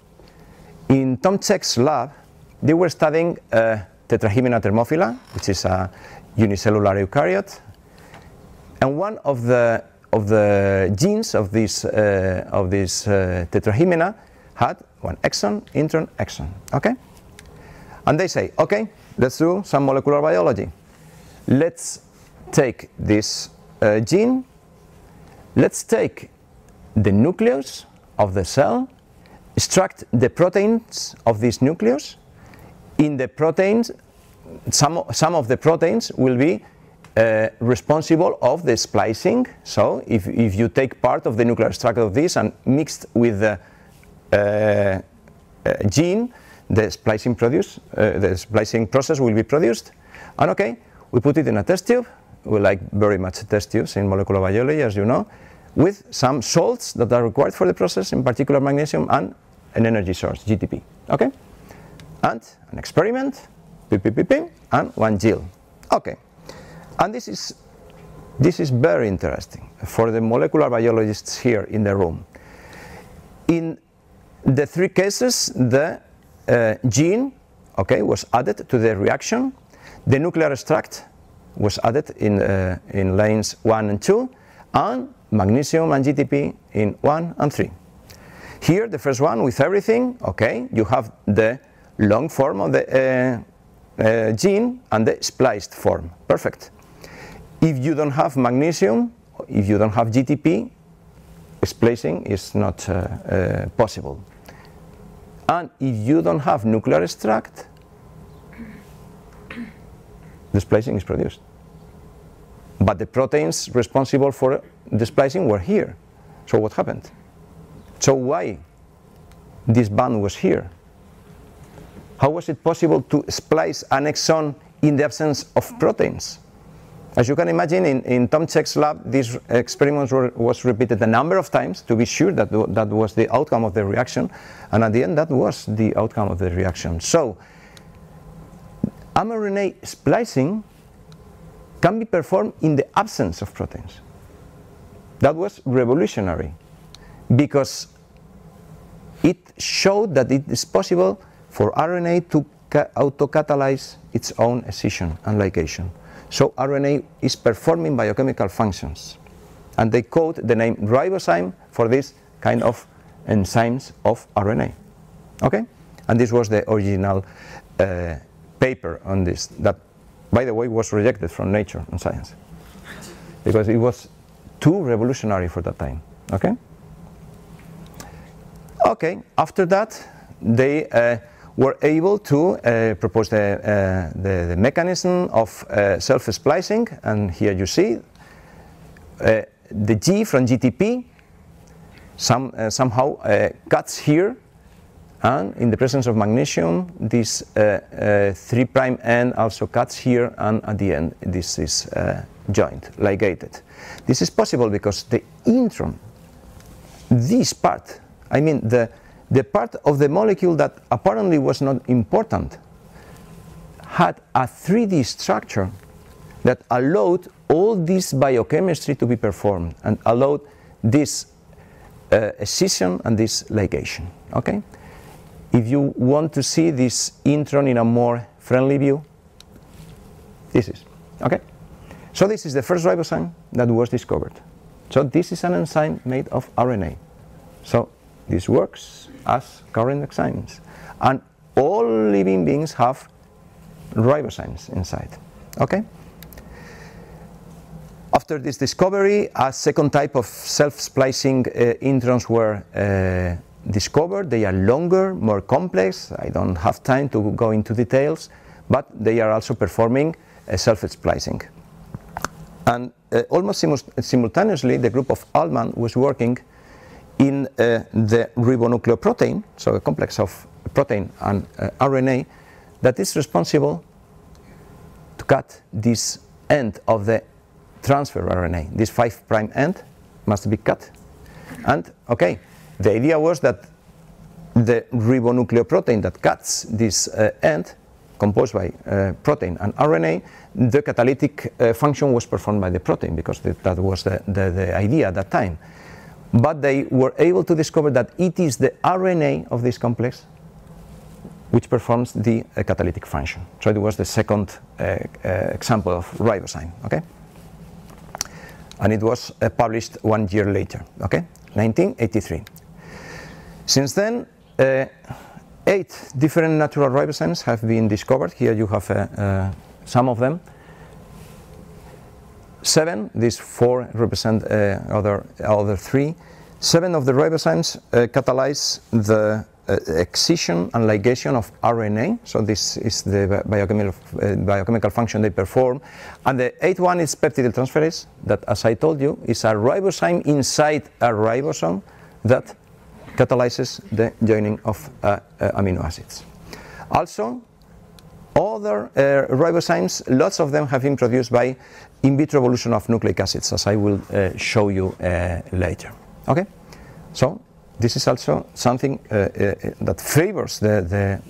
in Tom Check's lab, they were studying Tetrahymena thermophila, which is a unicellular eukaryote. And one of the genes of this Tetrahymena had one exon, intron, exon, okay? And they say, okay, let's do some molecular biology. Let's take this gene, let's take the nucleus of the cell, extract the proteins of this nucleus. In the proteins, some of the proteins will be responsible of the splicing. So if you take part of the nuclear structure of this and mixed with the gene, the splicing process will be produced. And okay, we put it in a test tube. We like very much test tubes in molecular biology, as you know, with some salts that are required for the process, in particular magnesium, and an energy source, GTP. Okay? And an experiment, and one gel. Okay. And this is very interesting for the molecular biologists here in the room. In the three cases, the gene, okay, was added to the reaction. The nuclear extract was added in lanes 1 and 2, and magnesium and GTP in 1 and 3. Here, the first one with everything, okay, you have the long form of the gene and the spliced form. Perfect. If you don't have magnesium, if you don't have GTP, splicing is not possible. And if you don't have nuclear extract, the splicing is produced. But the proteins responsible for the splicing were here. So what happened? So why this band was here? How was it possible to splice an exon in the absence of proteins? As you can imagine, in Tom Check's lab, this experiment was repeated a number of times to be sure that that was the outcome of the reaction, and at the end that was the outcome of the reaction. So mRNA splicing can be performed in the absence of proteins. That was revolutionary because it showed that it is possible for RNA to auto-catalyze its own escission and ligation. So RNA is performing biochemical functions, and they code the name ribozyme for this kind of enzymes of RNA. Okay? And this was the original paper on this, that, by the way, was rejected from Nature and Science because it was too revolutionary for that time. Okay? Okay, after that, they were able to propose the mechanism of self-splicing, and here you see the G from GTP somehow cuts here, and in the presence of magnesium, this 3' end also cuts here, and at the end this is joined, ligated. This is possible because the intron, this part, I mean the part of the molecule that apparently was not important, had a 3D structure that allowed all this biochemistry to be performed and allowed this escission and this ligation. Okay? If you want to see this intron in a more friendly view, this is. Okay? So this is the first ribozyme that was discovered. So this is an enzyme made of RNA. So this works as current enzymes. And all living beings have ribozymes inside. Okay? After this discovery, a second type of self-splicing introns were discovered. They are longer, more complex. I don't have time to go into details, but they are also performing self-splicing. And almost simultaneously, the group of Altman was working in the ribonucleoprotein, so a complex of protein and RNA, that is responsible to cut this end of the transfer RNA. This 5' end must be cut. And, okay, the idea was that the ribonucleoprotein that cuts this end, composed by protein and RNA, the catalytic function was performed by the protein, because that was the idea at that time. But they were able to discover that it is the RNA of this complex which performs the catalytic function. So it was the second example of ribozyme. Okay? And it was published 1 year later, okay? 1983. Since then, 8 different natural ribozymes have been discovered. Here you have some of them. 7, these 4 represent other 3. 7 of the ribozymes catalyze the excision and ligation of RNA. So this is the biochemical function they perform. And the 8th one is peptidyl transferase, that, as I told you, is a ribozyme inside a ribosome that catalyzes the joining of amino acids. Also, other ribozymes, lots of them have been produced by in vitro evolution of nucleic acids, as I will show you later. Okay? So this is also something that favors the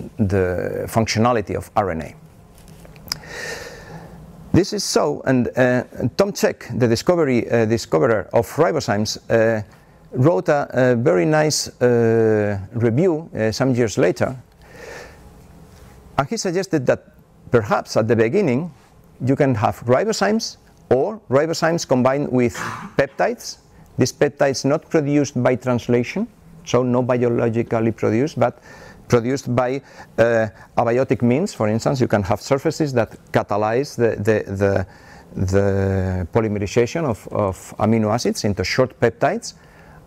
functionality of RNA. This is so, and Tom Check, the discoverer of ribozymes, wrote a very nice review some years later, and he suggested that perhaps at the beginning you can have ribozymes or ribozymes combined with peptides. These peptides not produced by translation, so not biologically produced, but produced by abiotic means. For instance, you can have surfaces that catalyze the polymerization of amino acids into short peptides,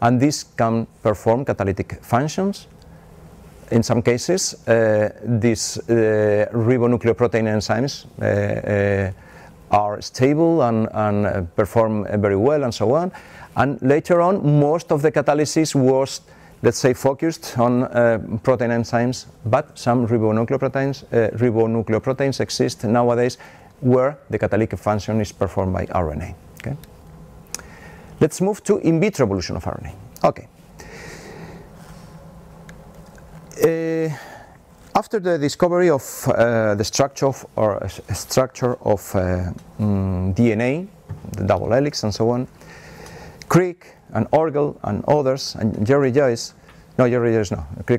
and this can perform catalytic functions. In some cases, these ribonucleoprotein enzymes are stable and perform very well, and so on. And later on, most of the catalysis was, let's say, focused on protein enzymes, but some ribonucleoproteins exist nowadays where the catalytic function is performed by RNA. Okay? Let's move to in vitro evolution of RNA. Okay. After the discovery of the structure of DNA, the double helix and so on, Crick and Orgel and others, and Crick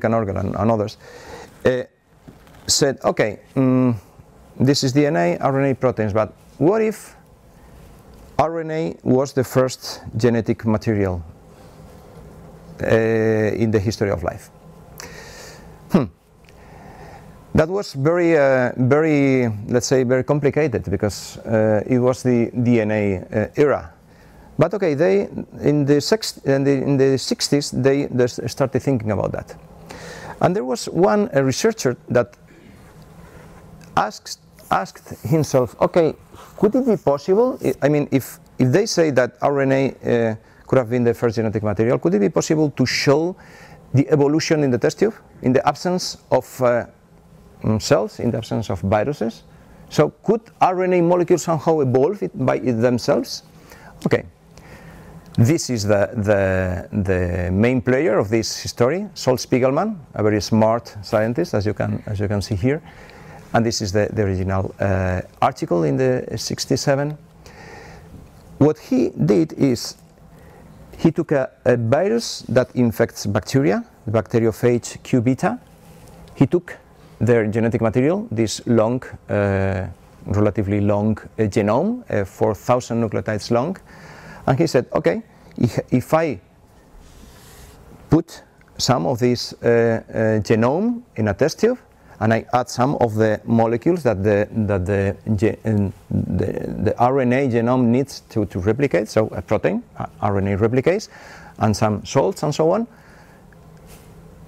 and Orgel and others, said, okay, this is DNA, RNA, proteins, but what if RNA was the first genetic material in the history of life? That was very, let's say, very complicated, because it was the DNA era. But okay, they in the 60s they started thinking about that, and there was one researcher that asked himself, okay, could it be possible? I mean, if they say that RNA could have been the first genetic material, could it be possible to show the evolution in the test tube in the absence of cells, in the absence of viruses? So could RNA molecules somehow evolve by themselves? Okay, this is the main player of this story, Sol Spiegelman, a very smart scientist, as you can see here, and this is the original article in the 67. What he did is he took a virus that infects bacteria, the bacteriophage Q beta. He took their genetic material, this long, relatively long genome, 4,000 nucleotides long, and he said, okay, if I put some of this genome in a test tube and I add some of the molecules that the RNA genome needs to replicate, so a protein, RNA replicates, and some salts and so on,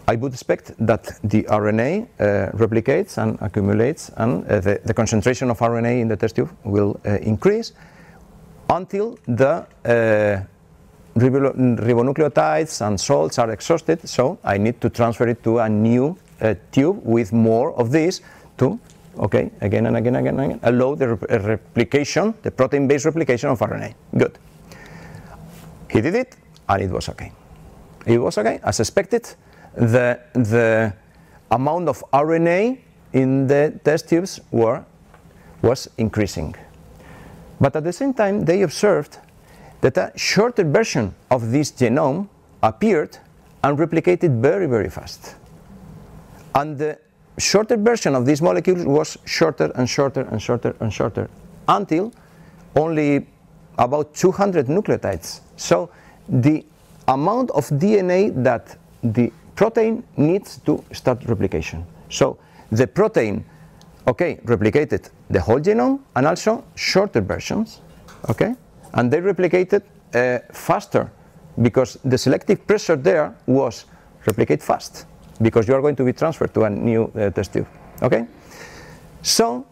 I would expect that the RNA replicates and accumulates, and the concentration of RNA in the test tube will increase until the ribonucleotides and salts are exhausted. So I need to transfer it to a new tube with more of this to, okay, again and again and again, allow the replication, the protein-based replication of RNA. Good. He did it, and it was okay. It was okay, as expected. The amount of RNA in the test tubes was increasing. But at the same time, they observed that a shorter version of this genome appeared and replicated very, very fast. And the shorter version of these molecules was shorter and shorter and shorter and shorter until only about 200 nucleotides. So the amount of DNA that the protein needs to start replication. So the protein, okay, replicated the whole genome and also shorter versions, okay, and they replicated faster because the selective pressure there was replicate fast, because you are going to be transferred to a new test tube, okay. So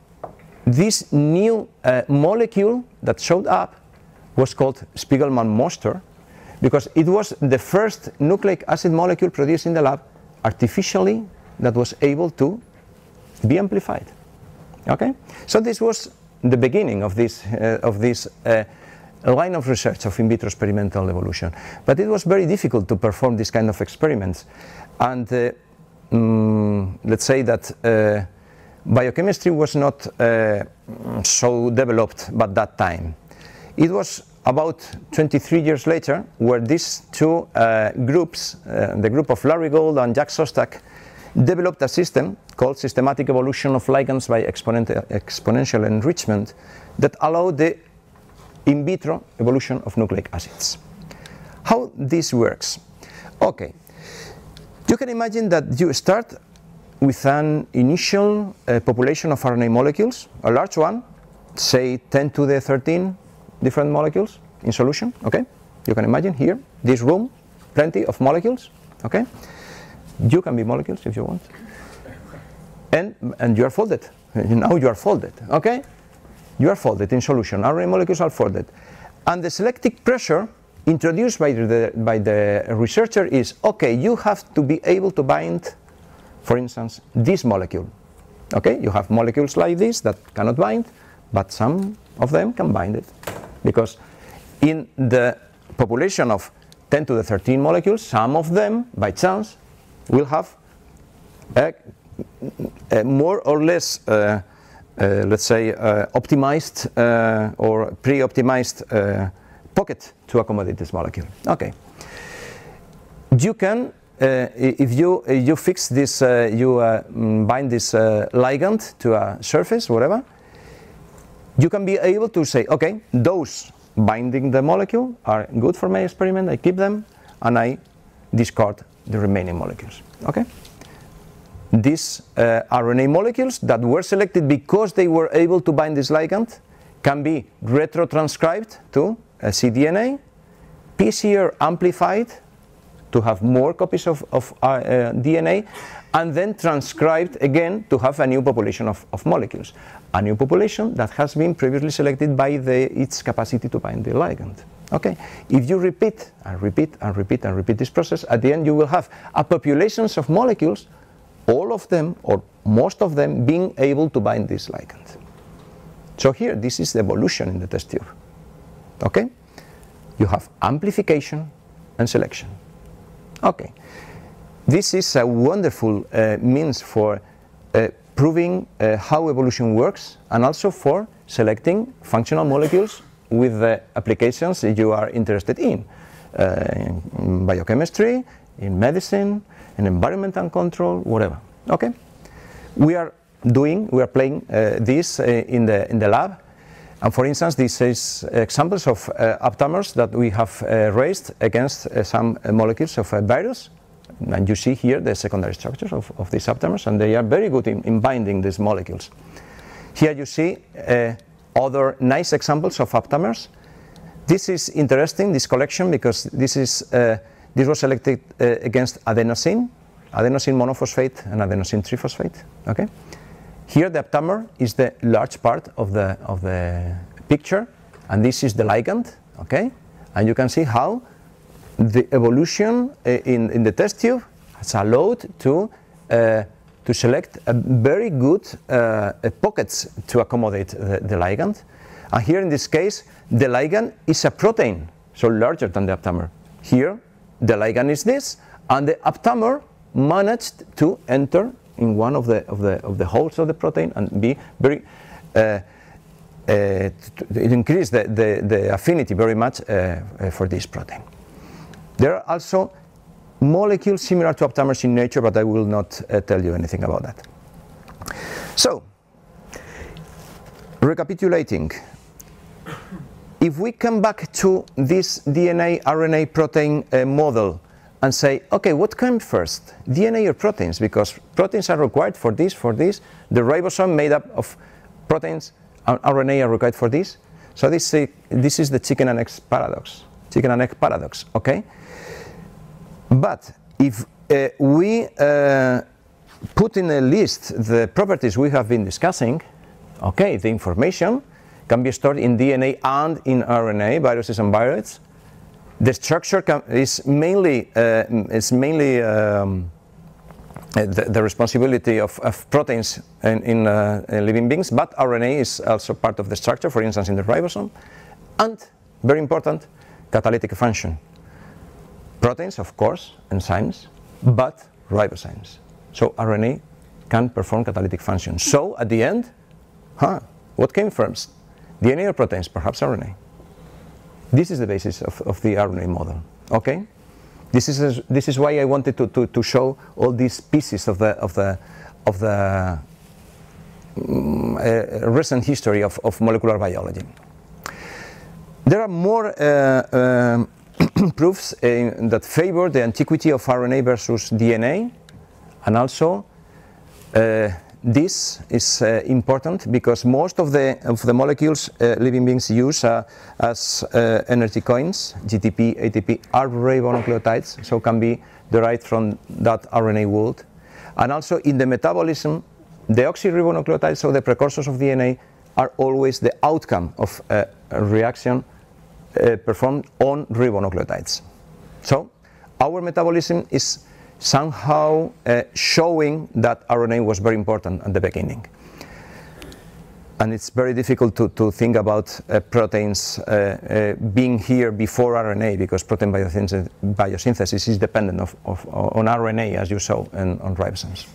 this new molecule that showed up was called Spiegelman-Moster, because it was the first nucleic acid molecule produced in the lab artificially that was able to be amplified. Okay, so this was the beginning of this line of research of in vitro experimental evolution. But it was very difficult to perform this kind of experiments, and let's say that biochemistry was not so developed by that time. It was about 23 years later where these two groups, the group of Larry Gold and Jack Szostak, developed a system called systematic evolution of ligands by exponential enrichment that allowed the in vitro evolution of nucleic acids. How this works? Okay, you can imagine that you start with an initial population of RNA molecules, a large one, say 10 to the 13 different molecules in solution, okay? You can imagine here, this room, plenty of molecules, okay? You can be molecules if you want. And you are folded. Now you are folded, okay? You are folded in solution. RNA molecules are folded. And the selective pressure introduced by the researcher is, okay, you have to be able to bind, for instance, this molecule. Okay, you have molecules like this that cannot bind, but some of them can bind it. Because in the population of 10 to the 13 molecules, some of them, by chance, will have a more or less, let's say, optimized or pre-optimized pocket to accommodate this molecule. Okay. You can, if you fix this, you bind this ligand to a surface, whatever, you can be able to say, okay, those binding the molecule are good for my experiment, I keep them, and I discard the remaining molecules. Okay? These RNA molecules that were selected because they were able to bind this ligand can be retrotranscribed to cDNA, PCR amplified to have more copies of DNA, and then transcribed again to have a new population of molecules. A new population that has been previously selected by its capacity to bind the ligand. Okay? If you repeat and repeat and repeat and repeat this process, at the end you will have a populations of molecules, all of them or most of them being able to bind this ligand. So here, this is the evolution in the test tube. Okay? You have amplification and selection. Okay. This is a wonderful means for proving how evolution works, and also for selecting functional molecules with the applications that you are interested in biochemistry, in medicine, in environmental control, whatever. Okay? We are playing this in the lab. And for instance, this is examples of aptamers that we have raised against some molecules of a virus. And you see here the secondary structures of these aptamers, and they are very good in binding these molecules. Here you see other nice examples of aptamers. This is interesting, this collection, because this was selected against adenosine monophosphate and adenosine triphosphate. Okay? Here the aptamer is the large part of the picture, and this is the ligand. Okay? And you can see how the evolution in the test tube has allowed to select a very good pockets to accommodate the ligand. And here in this case, the ligand is a protein, so larger than the aptamer. Here, the ligand is this, and the aptamer managed to enter in one of the holes of the protein and be very it increased the affinity very much for this protein. There are also molecules similar to aptamers in nature, but I will not tell you anything about that. So, recapitulating, if we come back to this DNA, RNA, protein model and say, okay, what came first, DNA or proteins? Because proteins are required for this. The ribosome made up of proteins and RNA are required for this. So this is the chicken and egg paradox, okay? But if we put in a list the properties we have been discussing, okay, the information can be stored in DNA and in RNA, viruses and viroids. The structure is mainly the responsibility of proteins in living beings, but RNA is also part of the structure, for instance, in the ribosome. And, very important, catalytic function. Proteins, of course, enzymes, but ribozymes. So RNA can perform catalytic function. So, at the end, what came first? DNA or proteins? Perhaps RNA. This is the basis of the RNA model. Okay, this is why I wanted to show all these pieces of the recent history of molecular biology. There are more proofs that favor the antiquity of RNA versus DNA, and also this is important because most of the molecules living beings use as energy coins, GTP, ATP, are ribonucleotides, so can be derived from that RNA wood. And also in the metabolism, deoxyribonucleotides, so the precursors of DNA, are always the outcome of a reaction performed on ribonucleotides. So our metabolism is somehow showing that RNA was very important at the beginning. and it's very difficult to think about proteins being here before RNA, because protein biosynthesis is dependent on RNA, as you saw on ribosomes.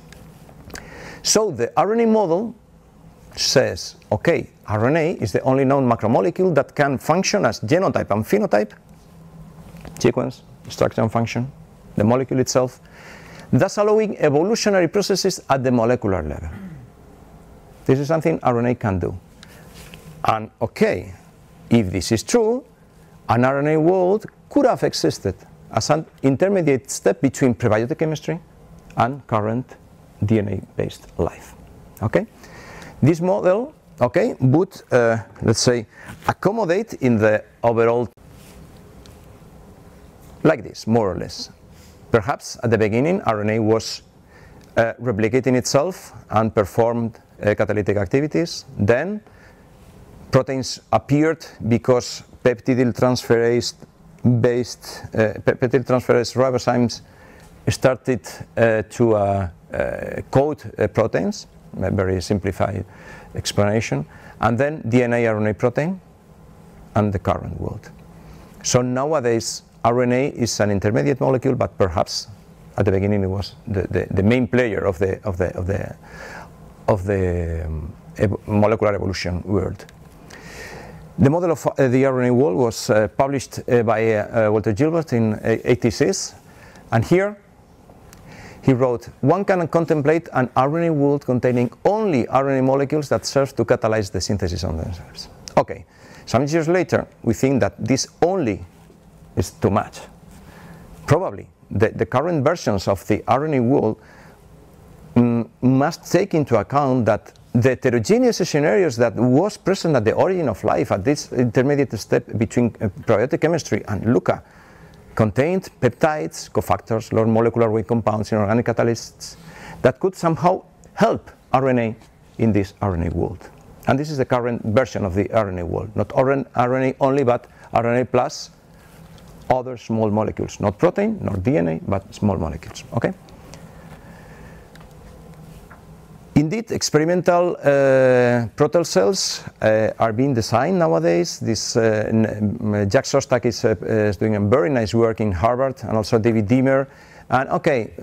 So the RNA model says, okay, RNA is the only known macromolecule that can function as genotype and phenotype, sequence, structure and function, the molecule itself, thus allowing evolutionary processes at the molecular level. This is something RNA can do. And okay, if this is true, an RNA world could have existed as an intermediate step between prebiotic chemistry and current DNA-based life. Okay? This model, okay, would, let's say, accommodate in the overall, like this, more or less. Perhaps at the beginning, RNA was replicating itself and performed catalytic activities. Then proteins appeared because peptidyltransferase ribozymes started to code proteins, a very simplified explanation, and then DNA RNA protein and the current world. So nowadays RNA is an intermediate molecule, but perhaps at the beginning it was the main player of the molecular evolution world. The model of the RNA wall was published by Walter Gilbert in 1986, and here he wrote, one can contemplate an RNA world containing only RNA molecules that serve to catalyze the synthesis of themselves. Okay, some years later we think that this only is too much. Probably the current versions of the RNA world must take into account that the heterogeneous scenarios that was present at the origin of life at this intermediate step between prebiotic chemistry and LUCA contained peptides, cofactors, low molecular weight compounds, inorganic catalysts that could somehow help RNA in this RNA world. And this is the current version of the RNA world. Not RNA only, but RNA plus other small molecules. Not protein, nor DNA, but small molecules. Okay? Indeed, experimental protein cells are being designed nowadays. This Jack Szostak is doing a very nice work in Harvard, and also David Deamer. And okay,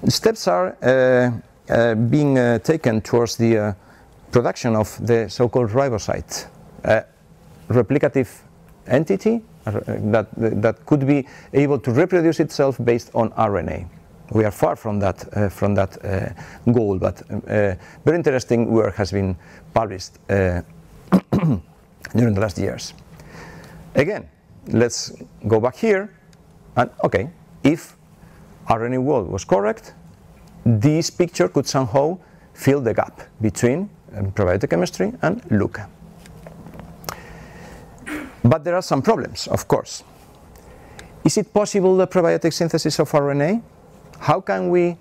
steps are being taken towards the production of the so-called ribocyte, replicative entity that could be able to reproduce itself based on RNA. We are far from that goal, but very interesting work has been published during the last years. Again, let's go back here, and okay, if RNA world was correct, this picture could somehow fill the gap between prebiotic chemistry and LUCA. But there are some problems, of course. Is it possible the prebiotic synthesis of RNA? How can we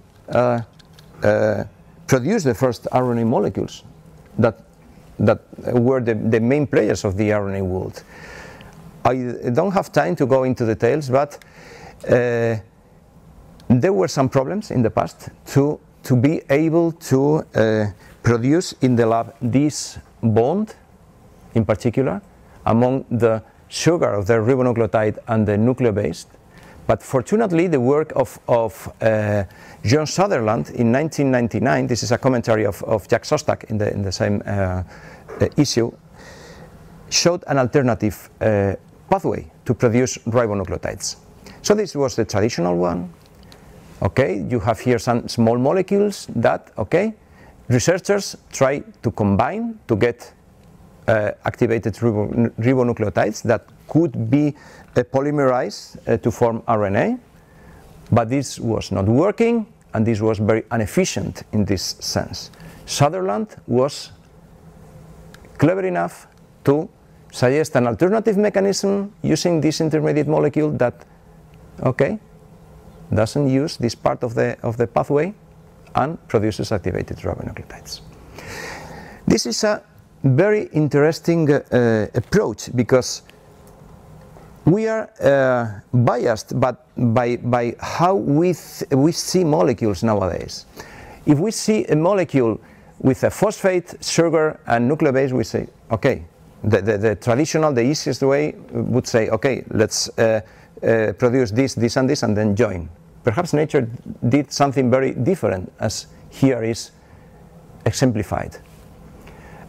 produce the first RNA molecules that were the main players of the RNA world? I don't have time to go into details, but there were some problems in the past to be able to produce in the lab this bond, in particular, among the sugar of the ribonucleotide and the nucleobase. But fortunately, the work of John Sutherland in 1999, this is a commentary of Jack Szostak in the same issue, showed an alternative pathway to produce ribonucleotides. So this was the traditional one. Okay, you have here some small molecules that, okay, researchers try to combine to get activated ribonucleotides that could be polymerized to form RNA, but this was not working, and this was very inefficient in this sense. Sutherland was clever enough to suggest an alternative mechanism using this intermediate molecule that, okay, doesn't use this part of the pathway and produces activated ribonucleotides. This is a very interesting approach, because we are biased by how we see molecules nowadays. If we see a molecule with a phosphate, sugar, and nucleobase, we say, okay, the traditional, the easiest way would say, okay, let's produce this, this, and this, and then join. Perhaps nature did something very different, as here is exemplified.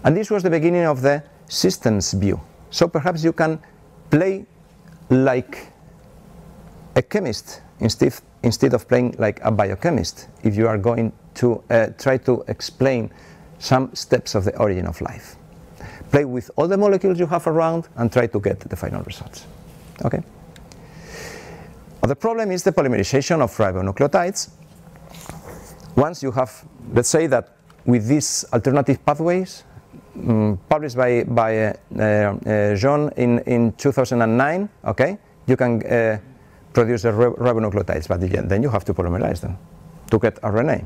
And this was the beginning of the systems view. So perhaps you can play like a chemist instead of playing like a biochemist if you are going to try to explain some steps of the origin of life. Play with all the molecules you have around and try to get the final results. Okay? The problem is the polymerization of ribonucleotides. Once you have, let's say that with these alternative pathways, published by Jean in 2009, okay, you can produce the ribonucleotides, but then you have to polymerize them to get RNA.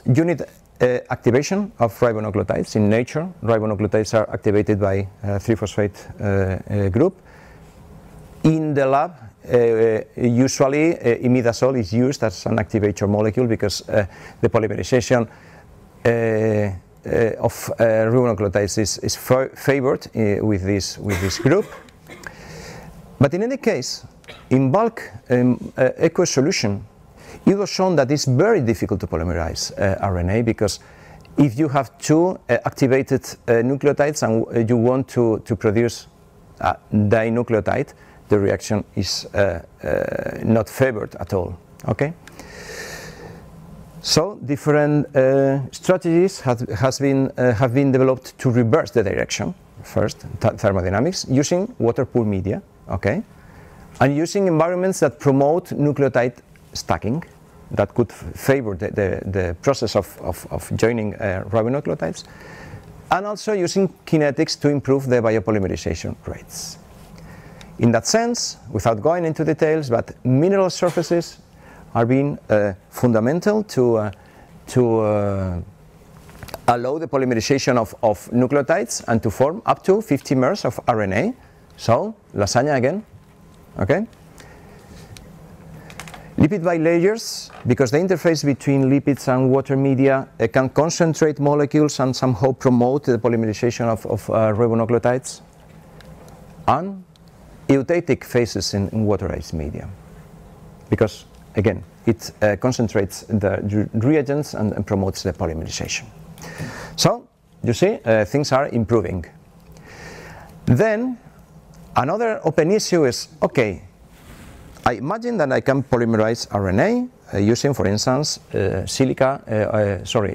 You need activation of ribonucleotides. In nature, ribonucleotides are activated by 3-phosphate group. In the lab, usually imidazole is used as an activator molecule because the polymerization of ribonucleotides is favored with this group. But in any case, in bulk aqueous solution, it was shown that it's very difficult to polymerize RNA, because if you have two activated nucleotides and you want to produce a dinucleotide, the reaction is not favored at all. Okay? So different strategies have been developed to reverse the direction. First, thermodynamics, using water-poor media, okay, and using environments that promote nucleotide stacking, that could favor the process of joining ribonucleotides, and also using kinetics to improve the biopolymerization rates. In that sense, without going into details, but mineral surfaces are being fundamental to allow the polymerization of nucleotides and to form up to 50 mers of RNA. So, lasagna again, okay? Lipid bilayers, because the interface between lipids and water media can concentrate molecules and somehow promote the polymerization of ribonucleotides. And eutectic phases in waterized media, because again it concentrates the reagents and promotes the polymerization. So you see, things are improving. Then another open issue is, okay, I imagine that I can polymerize RNA using, for instance,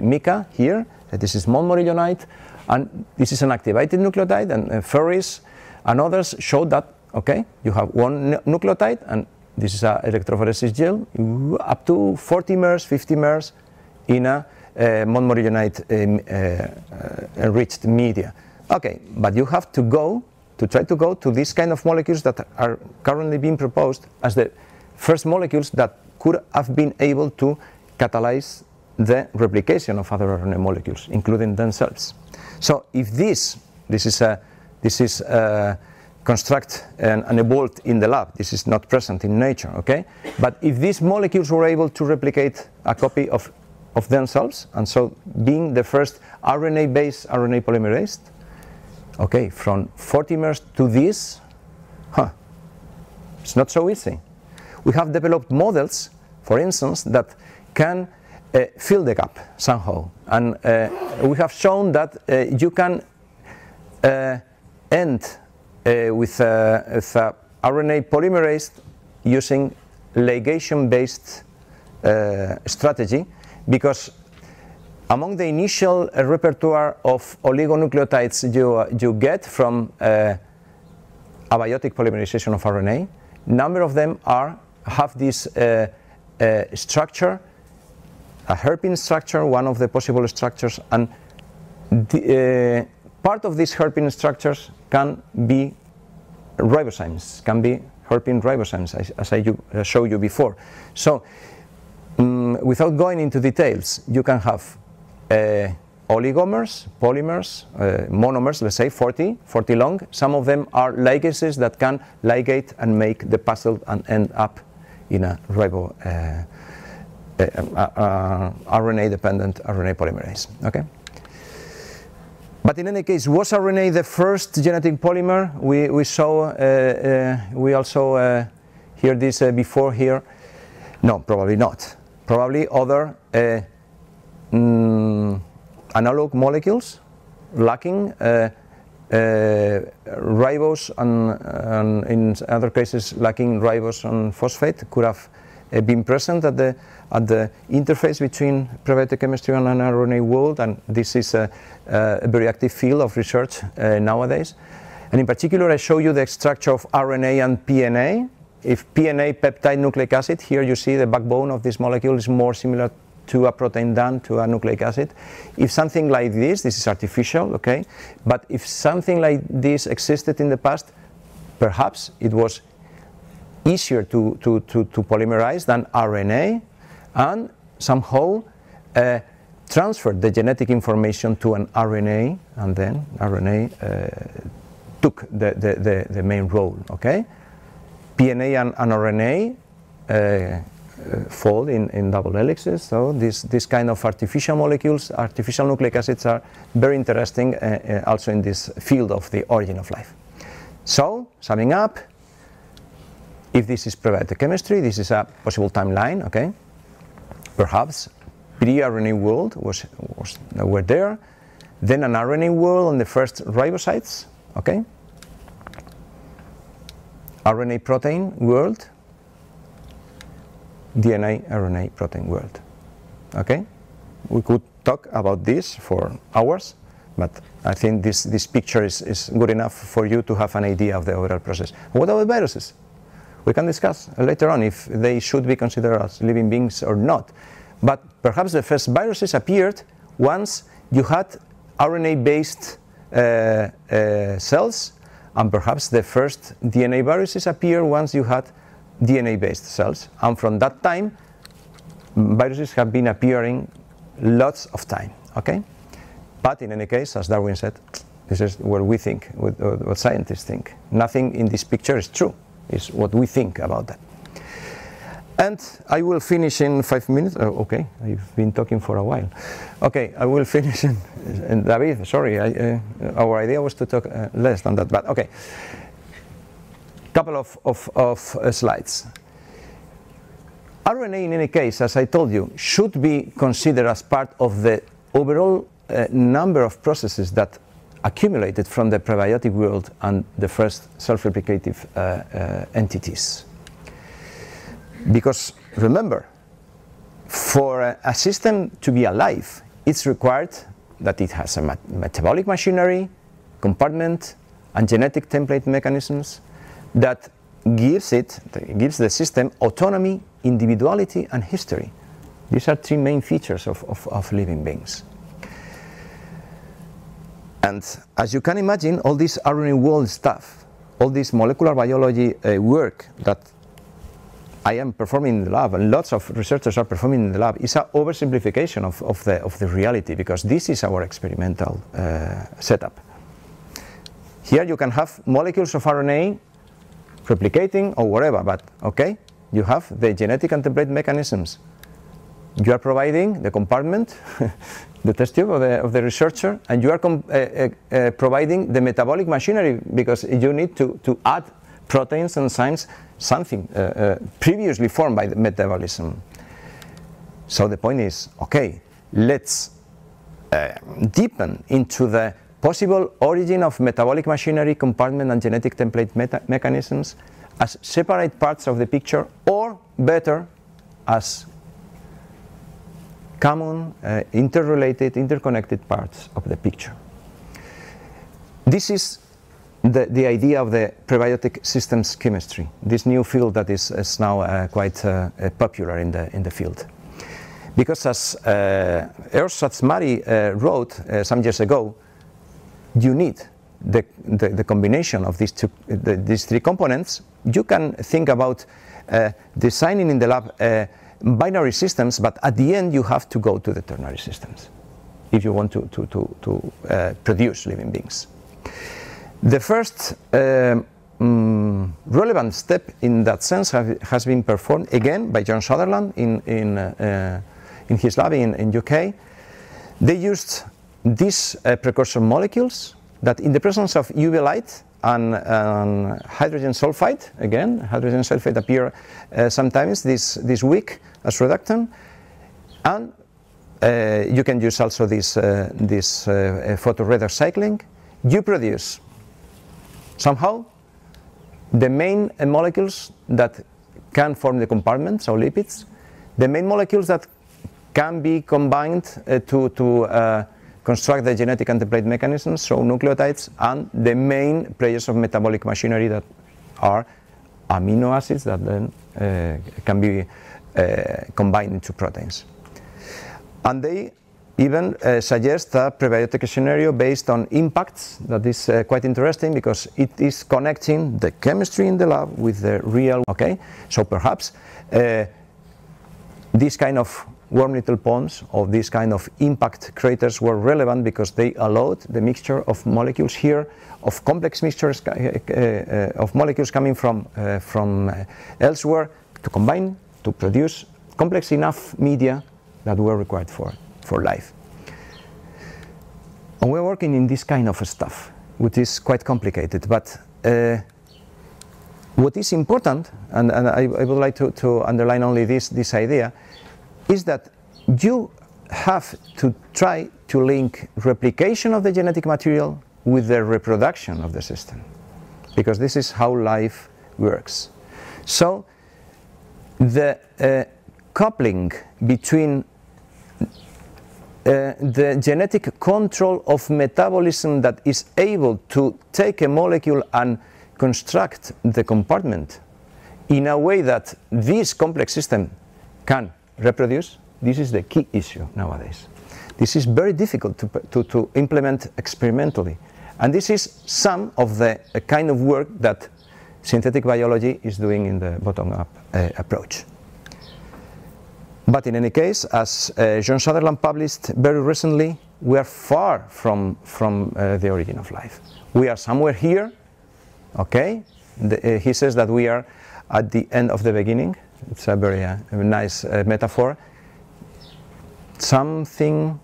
mica here. This is montmorillonite, and this is an activated nucleotide, and Ferris and others showed that, okay, you have one nucleotide, and this is an electrophoresis gel, up to 40 mers, 50 mers in a montmorillonite enriched media. Okay, but you have to try to go to these kind of molecules that are currently being proposed as the first molecules that could have been able to catalyze the replication of other RNA molecules, including themselves. So if this is construct and evolved in the lab, this is not present in nature, okay? But if these molecules were able to replicate a copy of themselves, and so being the first RNA-based RNA polymerase, okay, from 40 mers to this, it's not so easy. We have developed models, for instance, that can fill the gap somehow, and we have shown that you can end with a RNA polymerase using ligation-based strategy, because among the initial repertoire of oligonucleotides you get from abiotic polymerization of RNA, number of them have this structure, a hairpin structure, one of the possible structures, and part of these hairpin structures can be ribozymes, can be hairpin ribozymes, as I showed you before. So, without going into details, you can have oligomers, polymers, monomers, let's say 40 long. Some of them are ligases that can ligate and make the puzzle and end up in a RNA-dependent RNA polymerase. Okay. But in any case, was RNA the first genetic polymer? We saw, we also hear this before here. No, probably not. Probably other analog molecules lacking ribose and in other cases lacking ribose and phosphate could have been present at the interface between prebiotic chemistry and an RNA world, and this is a very active field of research nowadays. And in particular, I show you the structure of RNA and PNA. If PNA, peptide nucleic acid, here you see the backbone of this molecule is more similar to a protein than to a nucleic acid. If something like this is artificial, okay, but if something like this existed in the past, perhaps it was easier to polymerize than RNA, and somehow transferred the genetic information to an RNA, and then RNA took the main role, okay? PNA and RNA fold in double helixes, so this kind of artificial molecules, artificial nucleic acids are very interesting also in this field of the origin of life. So, summing up, if this is prebiotic chemistry, this is a possible timeline, okay? Perhaps pre-RNA world were there, then an RNA world on the first ribocytes, okay? RNA protein world, DNA RNA protein world, okay? We could talk about this for hours, but I think this picture is good enough for you to have an idea of the overall process. What about viruses? We can discuss later on if they should be considered as living beings or not. But perhaps the first viruses appeared once you had RNA-based cells, and perhaps the first DNA viruses appear once you had DNA-based cells. And from that time, viruses have been appearing lots of time, okay? But in any case, as Darwin said, this is what we think, what scientists think. Nothing in this picture is true. Is what we think about that. And I will finish in 5 minutes. Oh, okay, I've been talking for a while. Okay, I will finish in David, sorry, our idea was to talk less than that, but okay. Couple of slides. RNA, in any case, as I told you, should be considered as part of the overall number of processes that accumulated from the prebiotic world and the first self-replicative entities. Because remember, for a system to be alive, it's required that it has a metabolic machinery, compartment, and genetic template mechanisms that gives the system autonomy, individuality, and history. These are three main features of living beings. And as you can imagine, all this RNA world stuff, all this molecular biology work that I am performing in the lab, and lots of researchers are performing in the lab, is an oversimplification of the reality, because this is our experimental setup. Here you can have molecules of RNA replicating or whatever, but okay, you have the genetic and template mechanisms. You are providing the compartment, the test tube of the researcher, and you are providing the metabolic machinery, because you need to add proteins and enzymes, something previously formed by the metabolism. So the point is, okay, let's deepen into the possible origin of metabolic machinery, compartment, and genetic template mechanisms as separate parts of the picture, or better, as common, interrelated, interconnected parts of the picture. This is the idea of the prebiotic systems chemistry, this new field that is now quite popular in the field. Because as Ernst Satzmari wrote some years ago, you need the combination of these three components. You can think about designing in the lab binary systems, but at the end you have to go to the ternary systems if you want to produce living beings. The first relevant step in that sense has been performed again by John Sutherland in his lab in UK. They used these precursor molecules that in the presence of UV light and hydrogen sulfide, again, hydrogen sulfide appear sometimes this week as reductant, and you can use also this photoradar cycling. You produce somehow the main molecules that can form the compartments, or lipids, the main molecules that can be combined to construct the genetic and template mechanisms, so nucleotides, and the main players of metabolic machinery that are amino acids that then can be combined into proteins. And they even suggest a prebiotic scenario based on impacts that is quite interesting, because it is connecting the chemistry in the lab with the real, okay? So perhaps this kind of warm little ponds or this kind of impact craters were relevant because they allowed the mixture of molecules here, of complex mixtures of molecules coming from elsewhere, to combine to produce complex enough media that were required for life. And we're working in this kind of stuff, which is quite complicated, but what is important, and I would like to underline only this idea, is that you have to try to link replication of the genetic material with the reproduction of the system, because this is how life works. So the coupling between the genetic control of metabolism that is able to take a molecule and construct the compartment in a way that this complex system can reproduce, this is the key issue nowadays. This is very difficult to implement experimentally, and this is some of the kind of work that synthetic biology is doing in the bottom-up approach. But in any case, as John Sutherland published very recently, we are far from the origin of life. We are somewhere here, okay? He says that we are at the end of the beginning. It's a very nice metaphor. Something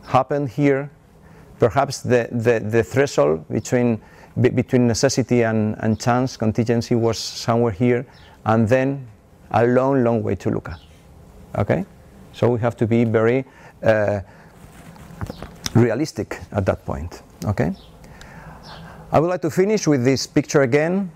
happened here. Perhaps the threshold between necessity and chance, contingency, was somewhere here, and then a long, long way to look at. Okay? So we have to be very realistic at that point. Okay? I would like to finish with this picture again.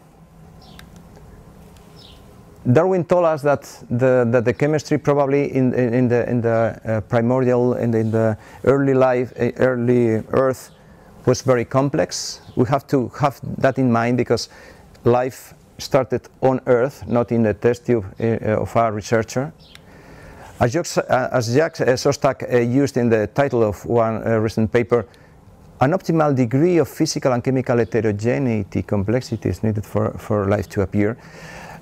Darwin told us that the chemistry probably in the primordial, in the early life, early Earth, was very complex. We have to have that in mind, because life started on Earth, not in the test tube of a researcher. As Jacques Sostak used in the title of one recent paper, an optimal degree of physical and chemical heterogeneity, complexity, is needed for life to appear.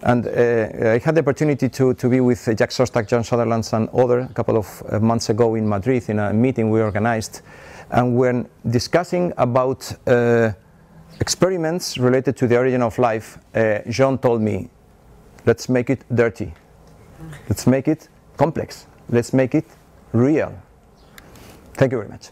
And I had the opportunity to be with Jacques Sostak, John Sutherland, and others a couple of months ago in Madrid in a meeting we organized. And when discussing about experiments related to the origin of life, John told me, let's make it dirty. Let's make it complex. Let's make it real. Thank you very much.